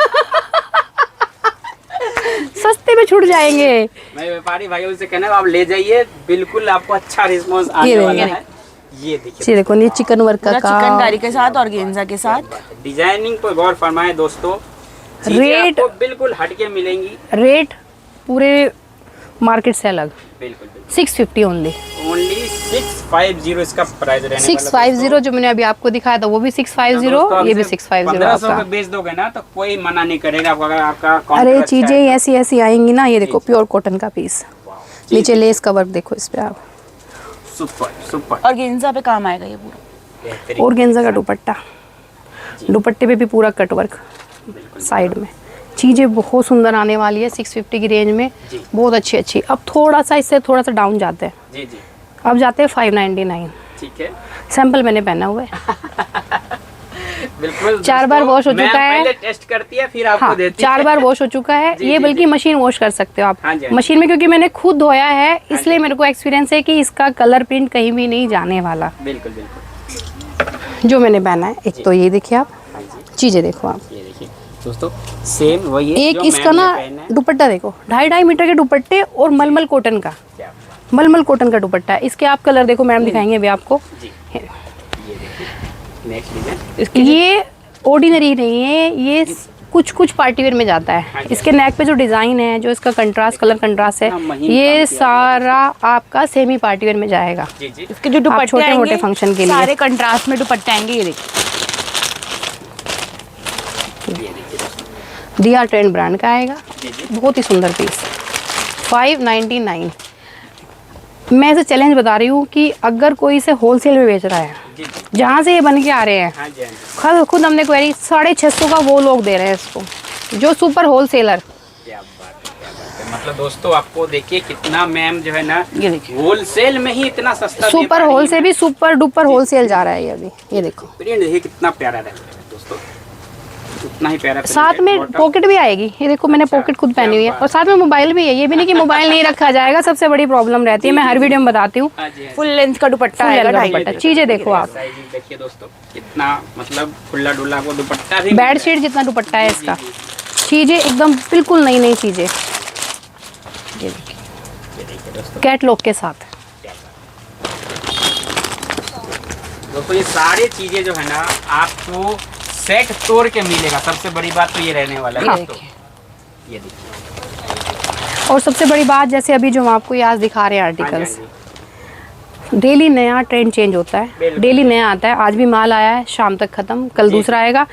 सस्ते में छूट जाएंगे। मैं व्यापारी भाइयों से कहना आप ले जाइए, बिल्कुल आपको अच्छा रिस्पॉन्स आने वाला है। ये देखिए देखो ये चिकन वर्क का चिकनकारी के साथ और गेंजा के साथ। डिजाइनिंग पर गौर फरमाएं दोस्तों। रेट आपको बिल्कुल हटके मिलेंगी। रेट पूरे मार्केट से अलग। बिल्कुल 650 ओनली 650 इसका प्राइस रहने वाला। 650 जो मैंने अभी आपको दिखाया था वो भी 650, ये भी 650 1500 में बेच दोगे ना तो कोई मना नहीं करेगा आपको, अगर आपका अरे चीजें ऐसी ऐसी आएंगी ना। ये देखो प्योर कॉटन का पीस, नीचे लेस का वर्क देखो इस पे आप। Super super. और गेंजा पे काम आएगा ये पूरा। और गेंजा का दुपट्टा, दुपट्टे पे भी पूरा कट वर्क साइड में। चीज़ें बहुत सुंदर आने वाली है 650 की रेंज में, बहुत अच्छी अच्छी। अब थोड़ा सा इससे थोड़ा सा डाउन जाते हैं। जी जी। अब जाते हैं 599। ठीक है। सैंपल मैंने पहना हुआ है। बिल्कुल 4 बार वॉश हो चुका है। पहले टेस्ट करती है फिर आपको देती 4 बार वॉश हो चुका है। ये बल्कि मशीन वॉश कर सकते हो आप। मशीन में क्योंकि मैंने खुद धोया है इसलिए मेरे को एक्सपीरियंस है कि इसका कलर प्रिंट कहीं भी नहीं जाने वाला। बिल्कुल बिल्कुल। जो मैंने पहना है, एक तो ये देखिए आप, चीजें देखो आप। ये देखिए दोस्तों सेम वही है। एक इसका ना दुपट्टा देखो, 2.5 मीटर के दुपट्टे और मलमल कॉटन का, मलमल कॉटन का दुपट्टा है। इसके आप कलर देखो मैम दिखाएंगे अभी आपको। नेक्स्ट डिजाइन, ये ऑर्डिनरी नहीं है, ये कुछ कुछ पार्टी वेयर में जाता है। इसके नेक पे जो डिज़ाइन है, जो इसका कंट्रास्ट कलर कंट्रास्ट है, ये सारा आपका सेमी पार्टी वेयर में जाएगा। इसके जो दुपट्टे छोटे मोटे फंक्शन के लिए सारे कंट्रास्ट में दुपट्टे आएंगे। ये देखिए दिया ट्रेंड ब्रांड का आएगा, बहुत ही सुंदर पीस, 599। मैं ऐसे चैलेंज बता रही हूँ कि अगर कोई इसे होलसेल में बेच रहा है, जहाँ से ये बन के आ रहे हैं, खुद हमने क्वेरी 650 का वो लोग दे रहे हैं इसको, जो सुपर होलसेलर। क्या बात है। मतलब दोस्तों आपको देखिए कितना मैम जो है ना, ये देखिए होलसेल में ही इतना सस्ता, सुपर होलसेल भी सुपर डुपर होलसेल जा रहा है ये अभी। ये देखो प्रिंट देखिए कितना प्यारा है दोस्तों, उतना ही प्यारा। साथ में पॉकेट भी आएगी, ये देखो मैंने पॉकेट खुद पहनी हुई है, और साथ में मोबाइल भी है। ये भी नहीं कि मोबाइल नहीं रखा जाएगा, सबसे बड़ी प्रॉब्लम रहती है, मैं हर वीडियो में बताती हूँ। फुल लेंथ का दुपट्टा आएगा, 2.5 मीटर। चीजें देखो आप, देखिए दोस्तों कितना मतलब खुला डुला को दुपट्टा भी, बेडशीट जितना दुपट्टा है इसका। चीजें एकदम बिल्कुल नई नई चीजें, ये देखिए कैटलॉग के साथ। दोस्तों ये सारी चीजें जो है ना आपको सेट तोड़ के मिलेगा, सबसे बड़ी बात तो ये रहने वाला है। हाँ। ये देखिए, और सबसे बड़ी बात, जैसे अभी जो हम आपको ये आज दिखा रहे हैं आर्टिकल्स, डेली नया ट्रेंड चेंज होता है, डेली नया आता है। आज भी माल आया है, शाम तक खत्म, कल दूसरा आएगा,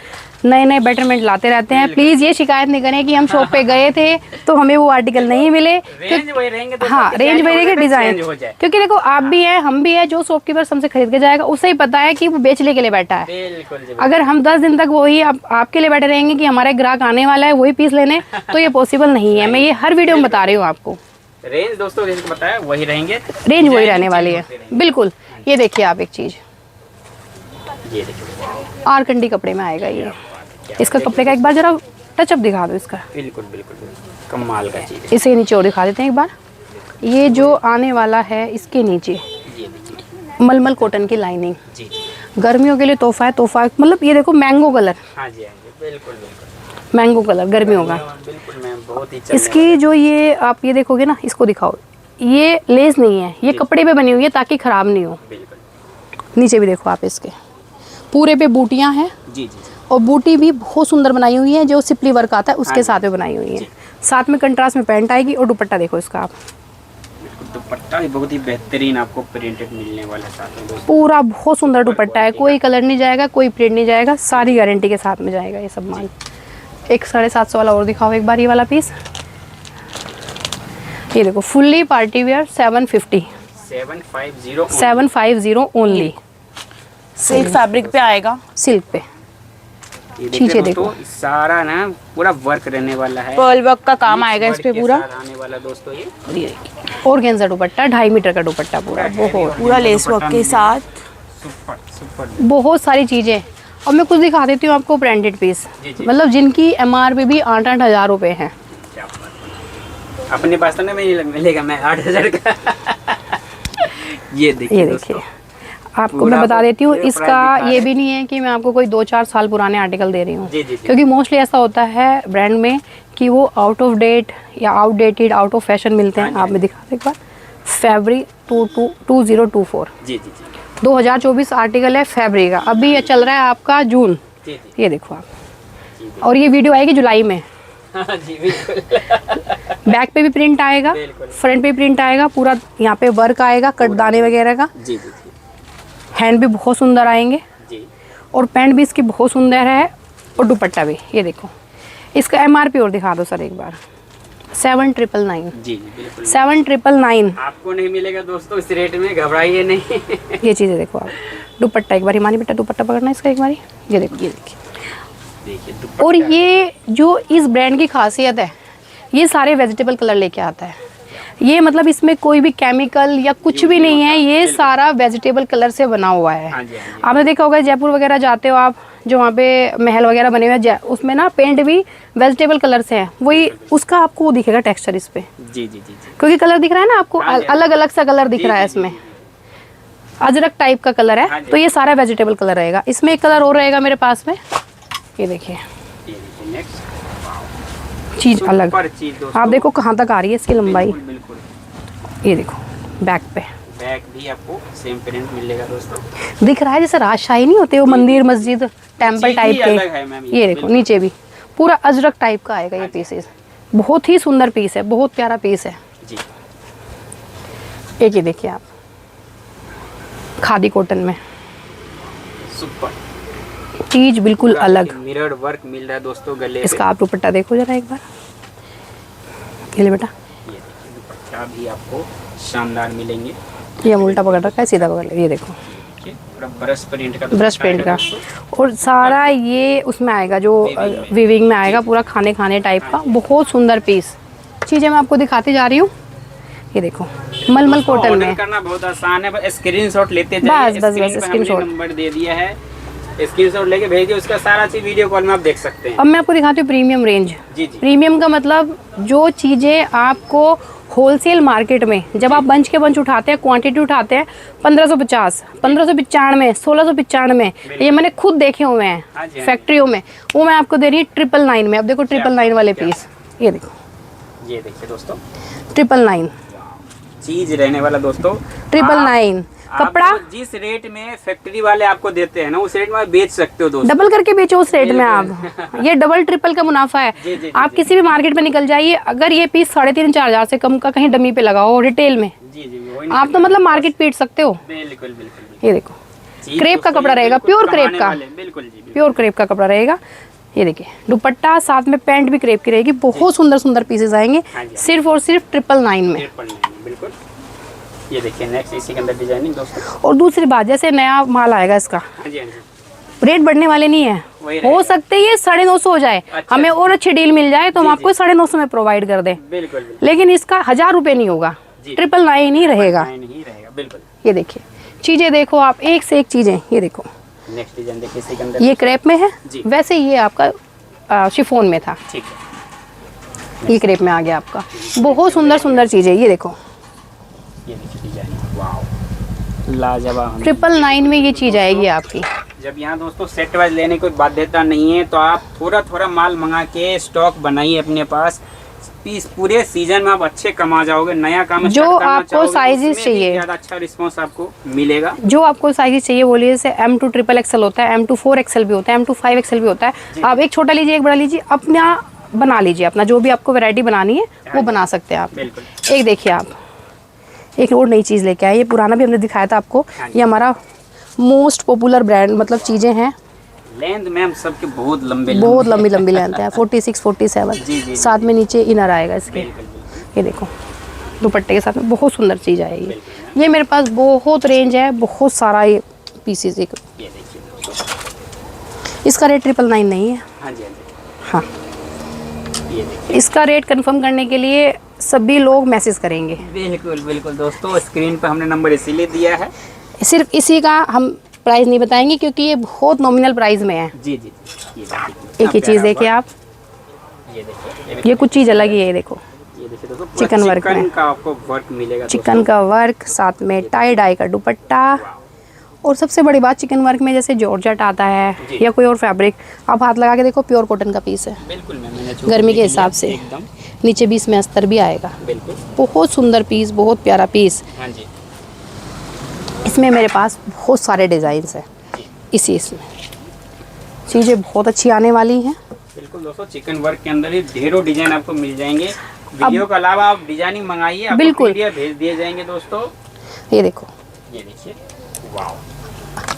नए नए बेटरमेंट लाते रहते हैं। प्लीज़ ये शिकायत नहीं करें कि हम शॉप पे गए थे तो हमें वो आर्टिकल नहीं मिले। रेंज वही रहेंगे, हाँ रेंज वही रहेगी, डिज़ाइन, क्योंकि देखो आप भी हैं, हम भी हैं, जो शॉपकीपर हमसे खरीद के जाएगा उसे ही पता है कि वो बेचने के लिए बैठा है। अगर हम 10 दिन तक वही आपके लिए बैठे रहेंगे कि हमारा ग्राहक आने वाला है वही पीस लेने, तो ये पॉसिबल नहीं है। मैं ये हर वीडियो में बता रही हूँ आपको। रेंज दोस्तों रेंज को बताया वही रहेंगे, रेंज वही रहने वाली है बिल्कुल। ये देखिए आप एक चीज़, ये देखिए आरकंडी कपड़े में आएगा ये। इसका कपड़े का एक बार जरा टचअप दिखा दो इसका, बिल्कुल बिल्कुल कमाल का चीज है। इसे नीचे और दिखा देते हैं एक बार। ये जो आने वाला है इसके नीचे मलमल कॉटन की लाइनिंग, गर्मियों के लिए तोहफा है, तोहफा। मतलब ये देखो मैंगो कलर, हाँ जी, हाँ जी, बिल्कुल बिल्कुल मैंगो कलर गर्मियों का। बिल्कुल मैम, बहुत ही इसकी जो ये आप ये देखोगे ना, इसको दिखाओ, ये लेस नहीं है, ये कपड़े पे बनी हुई है ताकि खराब नहीं हो। नीचे भी देखो आप, इसके पूरे पे बूटियां हैं जी जी, और बूटी भी बहुत सुंदर बनाई हुई है, जो सिपली वर्क आता है उसके साथ में बनाई हुई है। साथ में कंट्रास्ट में पैंट आएगी, और दुपट्टा देखो इसका आप, दुपट्टा भी बहुत ही बेहतरीन आपको प्रिंटेड मिलने वाला है साथ में दोस्तों। पूरा बहुत सुंदर दुपट्टा है, कोई कलर नहीं जाएगा, कोई प्रिंट नहीं जाएगा, सारी गारंटी के साथ में जाएगा ये सब माल। एक 750 वाला और दिखाओ एक बार, ये वाला पीस। ये देखो fully party wear 750 only, silk fabric पे आएगा, सिल्क पे। चीजें देखो सारा ना पूरा वर्क रहने वाला है, पर्ल वर्क का काम आएगा इस पे पूरा आने वाला दोस्तों। ये ऑर्गेन्जा दुपट्टा, 2.5 मीटर का दुपट्टा पूरा, बहुत पूरा लेस वर्क के साथ, सुपर सुपर बहुत सारी चीजें। और मैं कुछ दिखा देती हूँ आपको ब्रांडेड पीस, मतलब जिनकी MRP भी 8-8 हज़ार रुपए है। अपने पास तो नहीं मिलेगा, मैं 8,000 का ये देखिए आपको मैं बता देती हूँ, इसका ये भी नहीं है कि मैं आपको कोई 2-4 साल पुराने आर्टिकल दे रही हूँ, क्योंकि मोस्टली ऐसा होता है ब्रांड में कि वो आउट ऑफ डेट या आउटडेटेड, आउट ऑफ फैशन मिलते हैं। आप मैं दिखा दें एक बार, फैब्रिक 2024 जी जी जी, 2024 आर्टिकल है फैब्रिक का। अभी ये चल रहा है आपका जून, ये देखो आप, और ये वीडियो आएगी जुलाई में। जी बिल्कुल बैक पे भी प्रिंट आएगा, फ्रंट पे प्रिंट आएगा, पूरा यहाँ पे वर्क आएगा, कटदाने वगैरह का। जी जी, हैंड भी बहुत सुंदर आएंगे जी, और पैंट भी इसकी बहुत सुंदर है, और दुपट्टा भी। ये देखो इसका MRP और दिखा दो सर एक बार, 7,999 जी बिल्कुल, 7,999 आपको नहीं मिलेगा दोस्तों इस रेट में, घबराइए नहीं। ये चीज़ें देखो आप, दुपट्टा एक बार, हिमानी बेटा दुपट्टा पकड़ना इसका एक बार, ये देखो, ये देखिए। और ये जो इस ब्रांड की खासियत है, ये सारे वेजिटेबल कलर लेके आता है। ये मतलब इसमें कोई भी केमिकल या कुछ भी नहीं है, ये सारा वेजिटेबल कलर से बना हुआ है। आपने देखा होगा जयपुर वगैरह जाते हो आप, जो वहाँ पे महल वगैरह बने हुए हैं, उसमें ना पेंट भी वेजिटेबल कलर से है, वही उसका आपको वो दिखेगा टेक्सचर इस पे। जी जी जी, क्योंकि कलर दिख रहा है ना आपको, अलग अलग सा कलर दिख रहा है इसमें, अजरक टाइप का कलर है, तो ये सारा वेजिटेबल कलर रहेगा। इसमें एक कलर और रहेगा मेरे पास में, ये देखिए चीज अलग। आप देखो कहाँ तक आ रही है इसकी लंबाई, ये देखो बैक पे बैक भी आपको सेम प्रिंट मिलेगा दोस्तों। दिख रहा है जैसे राजशाही नहीं होते वो मंदिर मस्जिद टेम्पल टाइप के। ये देखो नीचे भी पूरा अजरक टाइप का आएगा ये पीसेस। बहुत ही सुंदर पीस है, बहुत प्यारा पीस है जी। एक ये देखिए आप, खादी कॉटन में सुपर चीज बिल्कुल अलग। मिरर वर्क मिल रहा है दोस्तों गले इसका आप दुपट्टा देखो जरा एक बार, ये ले बेटा। ये देखिए दुपट्टा भी आपको शानदार मिलेंगे। ये हम उल्टा पकड़ रखा है, सीधा पकड़ ले। ये देखो पूरा ब्रश प्रिंट का, ब्रश प्रिंट का, और सारा ये उसमें आएगा जो वीविंग में आएगा, पूरा खाने खाने टाइप का। बहुत सुंदर पीस चीजें मैं आपको दिखाती जा रही हूँ। ये देखो मलमल कॉटन में करना बहुत आसान है, बस स्क्रीनशॉट लेते जाइए। बस स्क्रीनशॉट नंबर दे दिया है, स्क्रीनशॉट लेके भेज दिए, उसका सारा चीज वीडियो कॉल में आप देख सकते हैं। अब मैं आपको दिखाती हूँ प्रीमियम रेंज। जी। प्रीमियम का मतलब जो चीजें आपको होलसेल मार्केट में जब आप बंच के बंच उठाते हैं, क्वांटिटी उठाते हैं 1550, 1595, 1695, ये मैंने खुद देखे हुए हैं फैक्ट्रियों में, वो मैं आपको दे रही हूँ 999 में। अब देखो 999 वाले पीस, ये देखो, ये देखिए दोस्तों 999 चीज रहने वाला दोस्तों। 999 कपड़ा जिस रेट में फैक्ट्री वाले आपको देते हैं ना, उस रेट में आप बेच सकते हो दोस्तों। डबल करके बेचो उस रेट में आप। ये डबल ट्रिपल का मुनाफा है। जी, आप किसी भी मार्केट में निकल जाइए, अगर ये पीस 3,500-4 हज़ार से कम का कहीं डमी पे लगाओ रिटेल में, जी आप तो मतलब मार्केट पीट सकते हो। बिल्कुल बिल्कुल। ये देखो क्रेप का कपड़ा रहेगा, प्योर क्रेप का, बिल्कुल जी, प्योर क्रेप का कपड़ा रहेगा। ये देखिए दुपट्टा साथ में पैंट भी क्रेप की रहेगी। बहुत सुंदर सुंदर पीसेस आएंगे सिर्फ और सिर्फ 999 में। बिल्कुल। ये देखिए नेक्स्ट इसी के अंदर डिजाइनिंग दोस्तों। और दूसरी बात, जैसे नया माल आएगा इसका रेट बढ़ने वाले नहीं है, हो सकते ये 950 हो जाए। अच्छा, हमें और अच्छी डील मिल जाए तो हम आपको 950 में प्रोवाइड कर दें। बिल्कुल। लेकिन इसका 1000 रुपये नहीं होगा, 999 ही रहेगा। बिल्कुल। ये देखिए चीजें देखो आप, एक से एक चीजें। ये देखो नेक्स्ट डिजाइन देखिए इसी के अंदर, ये क्रेप में है, वैसे ये आपका शिफॉन में था, ठीक है। ये क्रेप में आ गया आपका। बहुत सुंदर सुंदर चीजें। ये देखो ये देखिए डिजाइन, वाओ लाजवाब। 999 में ये चीज आएगी आपकी। जब यहाँ दोस्तों सेट वाइज लेने की बाध्यता नहीं है, तो आप थोड़ा थोड़ा माल मंगा के स्टॉक बनाइए अपने पास, पीस पूरे सीजन में आप अच्छे कमा जाओगे। नया काम जो आपको साइजेस चाहिए, ज़्यादा अच्छा रिस्पॉन्स आपको मिलेगा। जो आपको साइजेस चाहिए बोलिए, जैसे M2 XXL होता है, M2 4XL भी होता है, M2 5XL भी होता है। आप एक छोटा लीजिए, एक बड़ा लीजिए, अपना बना लीजिए, अपना जो भी आपको वैरायटी बनानी है वो बना सकते हैं आप। बिल्कुल। एक देखिए आप, एक और नई चीज़ लेके आए। ये पुराना भी हमने दिखाया था आपको। ये हमारा मोस्ट पॉपुलर ब्रांड, मतलब चीज़ें हैं। लेंथ मैम सबके बहुत लंबी लेंथ है, 46, 47। साथ में नीचे इनर आएगा इसके। ये देखो दुपट्टे के साथ में बहुत सुंदर चीज़ आएगी। ये मेरे पास बहुत रेंज है, बहुत सारा ये पीसेस। एक इसका रेट 999 नहीं है। हाँ, इसका रेट कंफर्म करने के लिए सभी लोग मैसेज करेंगे। बिल्कुल बिल्कुल दोस्तों, स्क्रीन पर हमने नंबर इसीलिए दिया है। सिर्फ इसी का हम प्राइस नहीं बताएंगे क्योंकि ये बहुत नॉमिनल प्राइस में है। जी। एक ही चीज़ देखिए आप, ये देखिए, ये कुछ चीज़ अलग ही है। ये देखो दोस्तों चिकन वर्क में का आपको वर्क मिलेगा, चिकन का वर्क, साथ में टाई डाई का दुपट्टा। और सबसे बड़ी बात, चिकन वर्क में जैसे जॉर्जेट आता है या कोई और फैब्रिक, आप हाथ लगा के देखो, प्योर कॉटन का पीस है। बिल्कुल गर्मी के हिसाब से। नीचे भी इसमें अस्तर भी आएगा। बिल्कुल। बहुत सुंदर पीस, बहुत प्यारा पीस। हाँ जी। इसमें मेरे पास बहुत सारे डिज़ाइंस हैं। इसमें चीज़ें बहुत अच्छी आने वाली हैं। बिल्कुल दोस्तों, चिकन वर्क के अंदर ही ढेरों डिजाइन आपको मिल जाएंगे। वीडियो के अलावा आप डिजाइनिंग मंगाइए, बिल्कुल भेज दिए जाएंगे दोस्तों। ये देखो, ये देखिए, वाओ।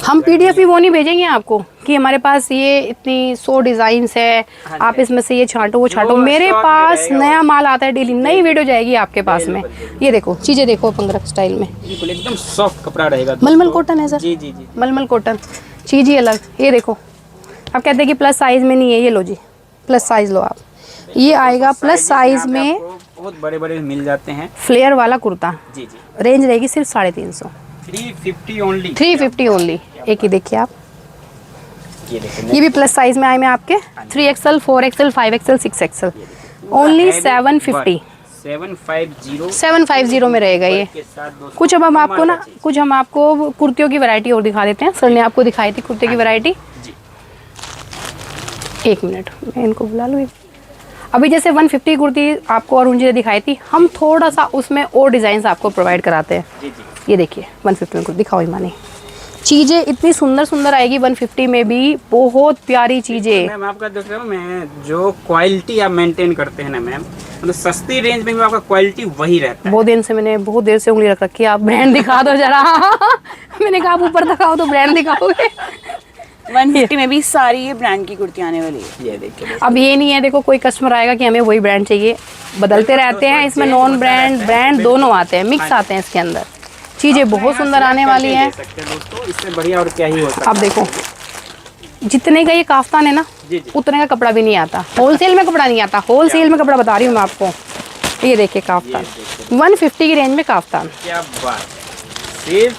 हम PDF भी वो नहीं भेजेंगे आपको कि हमारे पास ये इतनी 100 डिजाइन्स है, आप इसमें से ये छांटो वो छांटो। मेरे पास नया माल आता है डेली, नई वीडियो जाएगी आपके पास में। ये देखो चीजें देखो, पंगरख स्टाइल में, बिल्कुल एकदम सॉफ्ट कपड़ा रहेगा। मलमल कॉटन है सर। जी। मलमल कॉटन, चीज ही अलग। ये देखो, आप कहते हैं कि प्लस साइज में नहीं है, ये लो जी प्लस साइज लो आप। ये आएगा प्लस साइज में, बहुत बड़े बड़े मिल जाते हैं। फ्लेयर वाला कुर्ता। जी। रेंज रहेगी सिर्फ 350, 350 ओनली। एक ही देखिए आप, ये भी प्लस साइज में आए में आपके 3XL, 4XL, 5XL, 6XL, only 750 में रहेगा ये। कुछ अब हम आपको ना, कुछ हम आपको कुर्तियों की वैरायटी और दिखा देते हैं। सर ने आपको दिखाई थी कुर्ते की वैरायटी। एक मिनट मैं इनको बुला लूँ। अभी जैसे 150 कुर्ती आपको और उन्होंने दिखाई थी, हम थोड़ा सा उसमें और डिज़ाइन आपको प्रोवाइड कराते हैं। ये देखिए 150 में कुर्ती, दिखाओ ईमानी। चीज़ें इतनी सुंदर सुंदर आएगी 150 में भी, बहुत प्यारी चीज़ें। मैम आपका देख रहा हूँ मैं, जो क्वालिटी आप मेंटेन करते हैं ना मैम, मतलब सस्ती रेंज में भी आपका क्वालिटी वही रहता है। बहुत देर से उंगली रख रखी है, आप ब्रांड दिखा दो जरा। मैंने कहा आप ऊपर दिखाओ तो ब्रांड दिखाओगे। 150 में भी सारी ये ब्रांड की कुर्ती आने वाली है। ये देखिए अब ये नहीं है, देखो कोई कस्टमर आएगा कि हमें वही ब्रांड चाहिए, बदलते रहते हैं इसमें, नॉन ब्रांड ब्रांड दोनों आते हैं, मिक्स आते हैं इसके अंदर। चीज़ें बहुत सुंदर आने वाली हैं दोस्तों, इससे बढ़िया और क्या ही हो सकता है। अब देखो जितने का ये काफ्तान है ना, उतने का कपड़ा भी नहीं आता, होलसेल में कपड़ा नहीं आता, होलसेल में कपड़ा बता रही हूँ मैं आपको। ये देखिए काफ्तान 150 की रेंज में काफ्तान, क्या बात, सिर्फ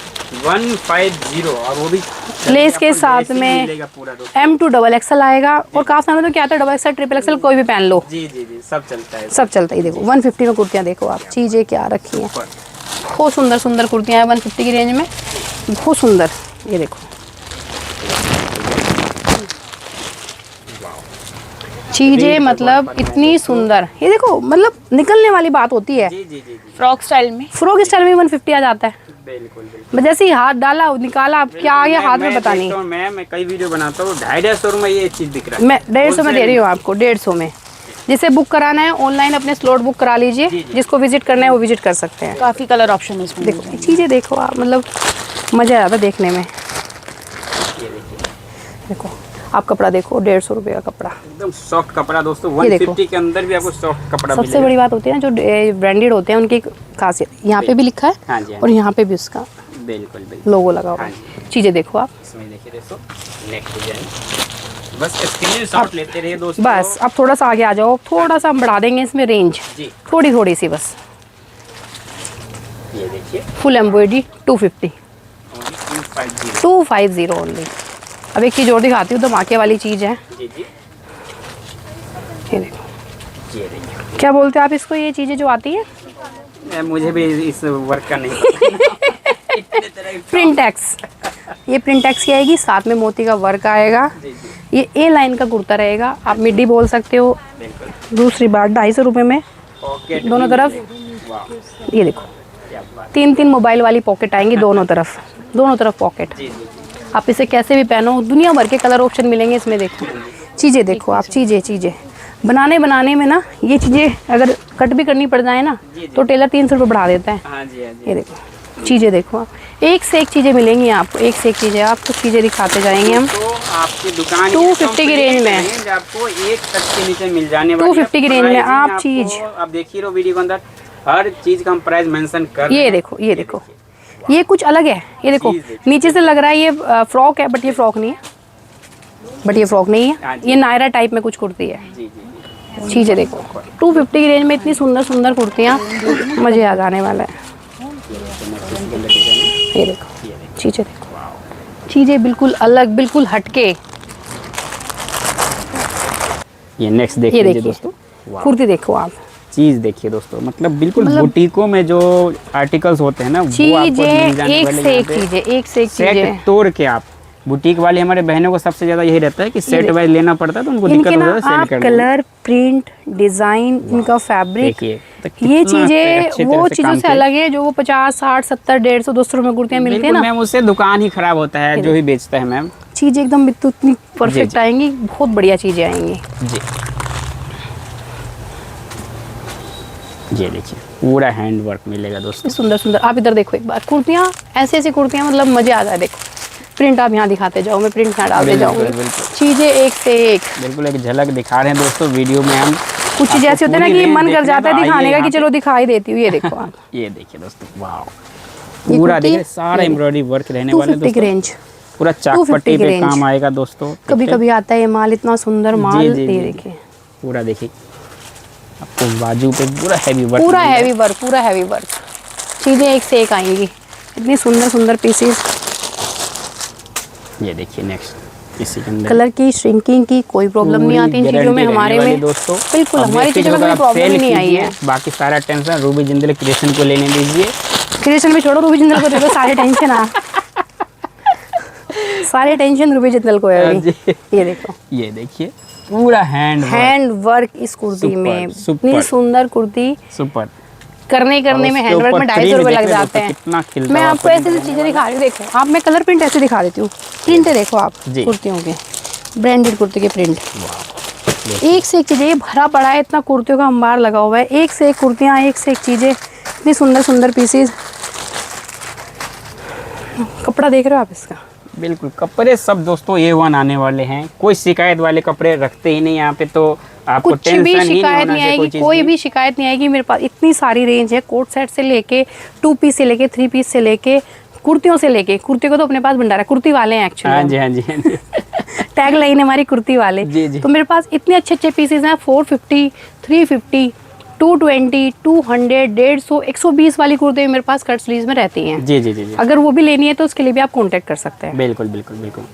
150 और वो भी लेस के साथ में M2XXL आएगा। और काफ्तान में तो क्या आता है, XXL XXL कोई भी पहन लो। जी जी जी, सब चलता है, सब चलता है। देखो 150 में कुर्तियाँ देखो आप, चीज़ें क्या रखी हैं, बहुत सुंदर सुंदर कुर्तियाँ हैं 150 की रेंज में, बहुत सुंदर। ये देखो चीज़ें मतलब इतनी सुंदर, ये देखो मतलब निकलने वाली बात होती है। जी जी जी, फ्रॉक स्टाइल में, फ्रॉक स्टाइल में 150 आ जाता है। बिल्कुल बिल्कुल। जैसे ही हाथ डाला निकाला, अब क्या आ गया हाथ में पता नहीं। मैं कई वीडियो बनाता हूँ, 250 में ये चीज दिख रहा है। मैं 150 में दे रही हूँ आपको, 150 में। जिसे बुक कराना है ऑनलाइन अपने स्लॉट बुक करा लीजिए, जिसको विजिट करना है वो विजिट कर सकते हैं। काफी कलर ऑप्शन है इसमें। देखो चीज़ें देखो आप, मतलब मज़ा आ जाता है देखने में। देखो आप कपड़ा देखो, 150 रुपये का कपड़ा, एकदम सॉफ्ट कपड़ा दोस्तों। 150 के अंदर भी आपको सॉफ्ट कपड़ा सबसे बड़ी बात होती है ना, जो ब्रांडेड होते हैं उनकी खासियत, यहाँ पे भी लिखा है। हाँ जी, और यहाँ पे भी उसका बिल्कुल बिल्कुल लोगो लगा हुआ है। चीज़ें देखो आप, इसमें देखिए दोस्तों, नेक्स्ट डिजाइन, बस स्क्रीनशॉट लेते रहिए दोस्तों। बस अब थोड़ा सा आगे आ जाओ, थोड़ा सा हम बढ़ा देंगे इसमें रेंज, थोड़ी थोड़ी सी बस। ये देखिए फुल एम्ब्रॉयडरी 250 ओनली। अब एक चीज़ और दिखाती हूँ, धमाके वाली चीज़ है। जी जी, ये देखो, ये देखिए, क्या बोलते हैं आप इसको, ये चीज़ें जो आती है, मुझे भी इस वर्क का नहीं पता। प्रिंटेक्स, ये प्रिंटेक्स की आएगी, साथ में मोती का वर्क आएगा। ये ए लाइन का कुर्ता रहेगा, आप मिडी बोल सकते हो। दूसरी बात 250 रुपये में दोनों तरफ। ये देखो 3 मोबाइल वाली पॉकेट आएंगी दोनों तरफ पॉकेट। आप इसे कैसे भी पहनो, दुनिया भर के कलर ऑप्शन मिलेंगे इसमें। देखो चीज़ें देखो आप, चीज़ें बनाने में ना, ये चीज़ें अगर कट भी करनी पड़ जाए ना तो टेलर 300 रुपये बढ़ा देता है। ये देखो चीज़ें देखो आप, एक से एक चीज़ें मिलेंगी आपको, एक से एक चीज़ें। आपको चीज़ें दिखाते जाएंगे हम। तो आपकी दुकान 250 की रेंज में आपको एक तक के नीचे मिल जाने वाली है। 250 की रेंज में आप चीज़, आप देखिए रहो वीडियो के अंदर, हर चीज़ का हम प्राइस मेंशन कर। ये देखो ये कुछ अलग है। ये देखो नीचे से लग रहा है ये फ्रॉक है, बट ये फ्रॉक नहीं है, ये नायरा टाइप में कुछ कुर्ती है। चीज़ें देखो 250 की रेंज में इतनी सुंदर सुंदर कुर्तियाँ, मज़े आ जाने वाला है। ये देखो चीज़ें देखो, चीज़ें बिल्कुल अलग, बिल्कुल हटके। ये नेक्स्ट देखिए दोस्तों, कुर्ती देखो आप, चीज देखिए दोस्तों, मतलब बिल्कुल बुटीकों में जो आर्टिकल्स होते हैं ना, वो आपको मिल जाने एक वाले से यहाँ एक पे। चीजें, एक से एक सेट चीजें तोड़ के आप, बुटीक वाले हमारे बहनों को सबसे ज्यादा यही रहता है कि सेट वाइज लेना पड़ता है, तो उनको दिक्कत इनके हो ना जाता है आप सेल करने में। कलर, प्रिंट, डिजाइन, इनका फैब्रिक, देखिए तो ये कितना चीजें अच्छे वो तरह से चीजों काम से किया। अलग है जो वो 50, 60, 70, 150, 200 रुपए कुर्तियाँ मिलती है बिल्कुल ना। मैम, उससे दुकान ही खराब होता है जो भी बेचता है मैम। चीजें एकदम इतनी परफेक्ट आएंगी, बहुत बढ़िया चीजें आएंगी। जी ये देखिए पूरा हैंड वर्क मिलेगा दोस्तों, सुंदर सुंदर। आप इधर देखो एक बार, कुर्तियाँ ऐसी कुर्तियाँ, मतलब मजे आ जाए। देखो प्रिंट आप यहाँ दिखाते जाओ, मैं प्रिंट यहाँ डालते जाऊँगी। चीजें एक से एक, बिल्कुल एक झलक दिखा रहे हैं दोस्तों वीडियो में हम। कुछ चीजें ऐसी होती है ना कि मन कर जाता है दिखाने का कि चलो दिखाई देती हूँ। ये देखो आप, ये देखिए दोस्तों, वाह, पूरा देखिए सारा एम्ब्रॉयडरी वर्क रहने वाला है 250 की दोस्तों, रेंज, पूरा चाक पट्टी पे काम आएगा दोस्तों। कभी कभी आता है ये माल, इतना सुंदर माल। ये देखिए पूरा देखिए आपको बाजू पे पूरा हैवी वर्क, पूरा हैवी वर्क। चीजें एक से एक आएंगी, इतनी सुंदर सुंदर पीसेस। ये देखिए नेक्स्ट, इसी के अंदर कलर की, श्रिंकिंग की कोई प्रॉब्लम नहीं आती इन चीजों में हमारे में दोस्तों। बिल्कुल हमारी चीजों में कोई प्रॉब्लम ही नहीं आई है। बाकी सारा टेंशन रूबी जिंदल क्रिएशन को लेने दीजिए। क्रिएशन में छोड़ो, रूबी जिंदल को दे दो सारे टेंशन। सारे टेंशन रूबी जिंदल को है अभी। ये देखो, ये देखिए पूरा हैंड वर्क इस कुर्ती में, इतनी सुंदर कुर्ती। सुपर। करने में हैंडवर्क में 250 रुपये लग जाते हैं। मैं आपको ऐसी चीजें दिखा रही हूँ, देखो आप, मैं कलर प्रिंट ऐसे दिखा देती हूँ। प्रिंट देखो आप कुर्तियों के, ब्रांडेड कुर्ती के प्रिंट, एक से एक चीजें, ये भरा पड़ा है, इतना कुर्तियों का अंबार लगा हुआ है, एक से एक कुर्तियाँ, एक से एक चीजें, इतनी सुंदर सुंदर पीसेस। कपड़ा देख रहे हो आप इसका? बिल्कुल, कपड़े सब दोस्तों A1 आने वाले हैं, कोई शिकायत वाले कपड़े रखते ही नहीं यहाँ पे, तो आपको कुछ भी शिकायत नहीं आएगी, कोई भी शिकायत नहीं आएगी। मेरे पास इतनी सारी रेंज है, कोट सेट से लेके 2 पीस से लेके 3 पीस से लेके कुर्तियों से लेके, कुर्ती को तो अपने पास भंडारा, कुर्ती वाले हैं एक्चुअली। हाँ जी, हाँ जी, हाँ जी। टैग लाइन हमारी कुर्ती वाले। जी जी। तो मेरे पास इतने अच्छे अच्छे पीसेस हैं, 450, 350, 220, 200, 150, 120 वाली कुर्ती मेरे पास कट स्लीव्स में रहती हैं। जी जी जी जी। अगर वो भी लेनी है तो उसके लिए भी आप कांटेक्ट कर सकते हैं। बिल्कुल बिल्कुल बिल्कुल।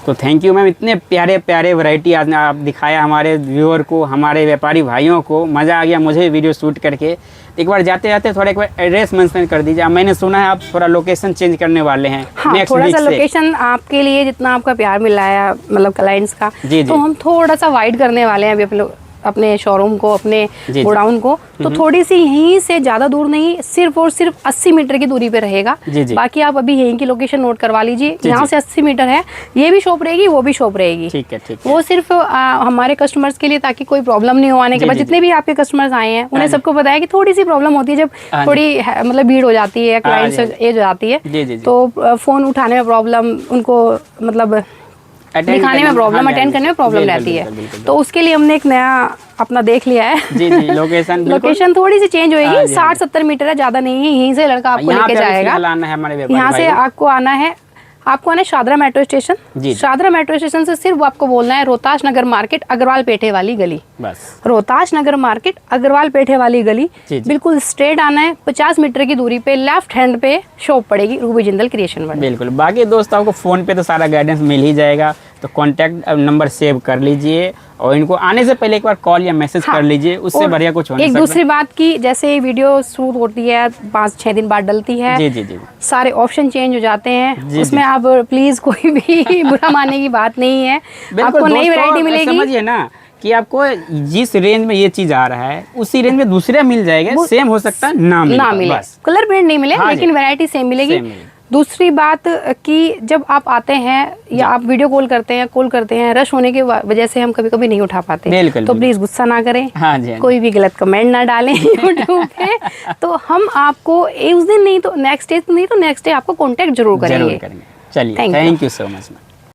तो थैंक यू मैम, इतने प्यारे प्यारे वैरायटी आज आप दिखाया हमारे व्यूअर को, हमारे व्यापारी भाइयों को। मज़ा आ गया मुझे वीडियो शूट करके। एक बार जाते जाते थोड़ा एक बार एड्रेस मेंशन कर दीजिए। मैंने सुना है आप थोड़ा लोकेशन चेंज करने वाले हैं। हाँ, थोड़ा सा लोकेशन आपके लिए, जितना आपका प्यार मिला है मतलब क्लाइंट्स का, तो हम थोड़ा सा वाइड करने वाले हैं अभी अपने शोरूम को, अपने गोडाउन को। तो थोड़ी सी यहीं से ज़्यादा दूर नहीं, सिर्फ और सिर्फ 80 मीटर की दूरी पे रहेगा। बाकी आप अभी यहीं की लोकेशन नोट करवा लीजिए। यहाँ से 80 मीटर है, ये भी शॉप रहेगी, वो भी शॉप रहेगी। ठीक है, ठीक है। वो सिर्फ हमारे कस्टमर्स के लिए, ताकि कोई प्रॉब्लम नहीं हो आने के बाद। जितने भी आपके कस्टमर्स आए हैं उन्हें सबको पता है कि थोड़ी सी प्रॉब्लम होती है जब थोड़ी मतलब भीड़ हो जाती है, क्लाइंट से एज हो जाती है, तो फोन उठाने में प्रॉब्लम, उनको मतलब दिखाने में प्रॉब्लम, अटेंड करने में प्रॉब्लम रहती है। तो उसके लिए हमने एक नया अपना देख लिया है। जी जी, लोकेशन थोड़ी सी चेंज होगी, 60-70 मीटर है, ज्यादा नहीं है। यहीं से लड़का आपको लेके जाएगा। यहाँ से आपको आना है, Shahdara metro station. Shahdara metro station से सिर्फ आपको बोलना है रोहताश नगर मार्केट, अग्रवाल पेठे वाली गली। बस रोहताश नगर मार्केट, अग्रवाल पेठे वाली गली, बिल्कुल स्ट्रेट आना है। 50 मीटर की दूरी पे लेफ्ट हैंड पे शॉप पड़ेगी, रूबी जिंदल क्रिएशन वाली। बिल्कुल। बाकी दोस्तों आपको फोन पे तो सारा गाइडेंस मिल ही जाएगा, तो कॉन्टैक्ट नंबर सेव कर लीजिए और इनको आने से पहले एक बार कॉल या मैसेज कर लीजिए, उससे बढ़िया कुछ होने। एक दूसरी बात की, जैसे वीडियो शूट होती है 5-6 दिन बाद डलती है, जी जी जी, सारे ऑप्शन चेंज हो जाते हैं। उसमें आप प्लीज कोई भी बुरा मानने की बात नहीं है। आपको नई वैरायटी मिलेगी। समझिए ना कि आपको जिस रेंज में ये चीज आ रहा है उसी रेंज में दूसरा मिल जाएगा, सेम हो सकता है ना मिले, कलर प्रिंट नहीं मिले, लेकिन वैरायटी सेम मिलेगी। दूसरी बात कि जब आप आते हैं या आप वीडियो कॉल करते हैं, रश होने की वजह से हम कभी कभी नहीं उठा पाते, तो प्लीज गुस्सा ना करें। हाँ जी, कोई भी गलत कमेंट ना डालें यूट्यूब पे। तो हम आपको उस दिन नहीं तो नेक्स्ट डे आपको कांटेक्ट जरूर करेंगे। चलिए, थैंक यू सो मच।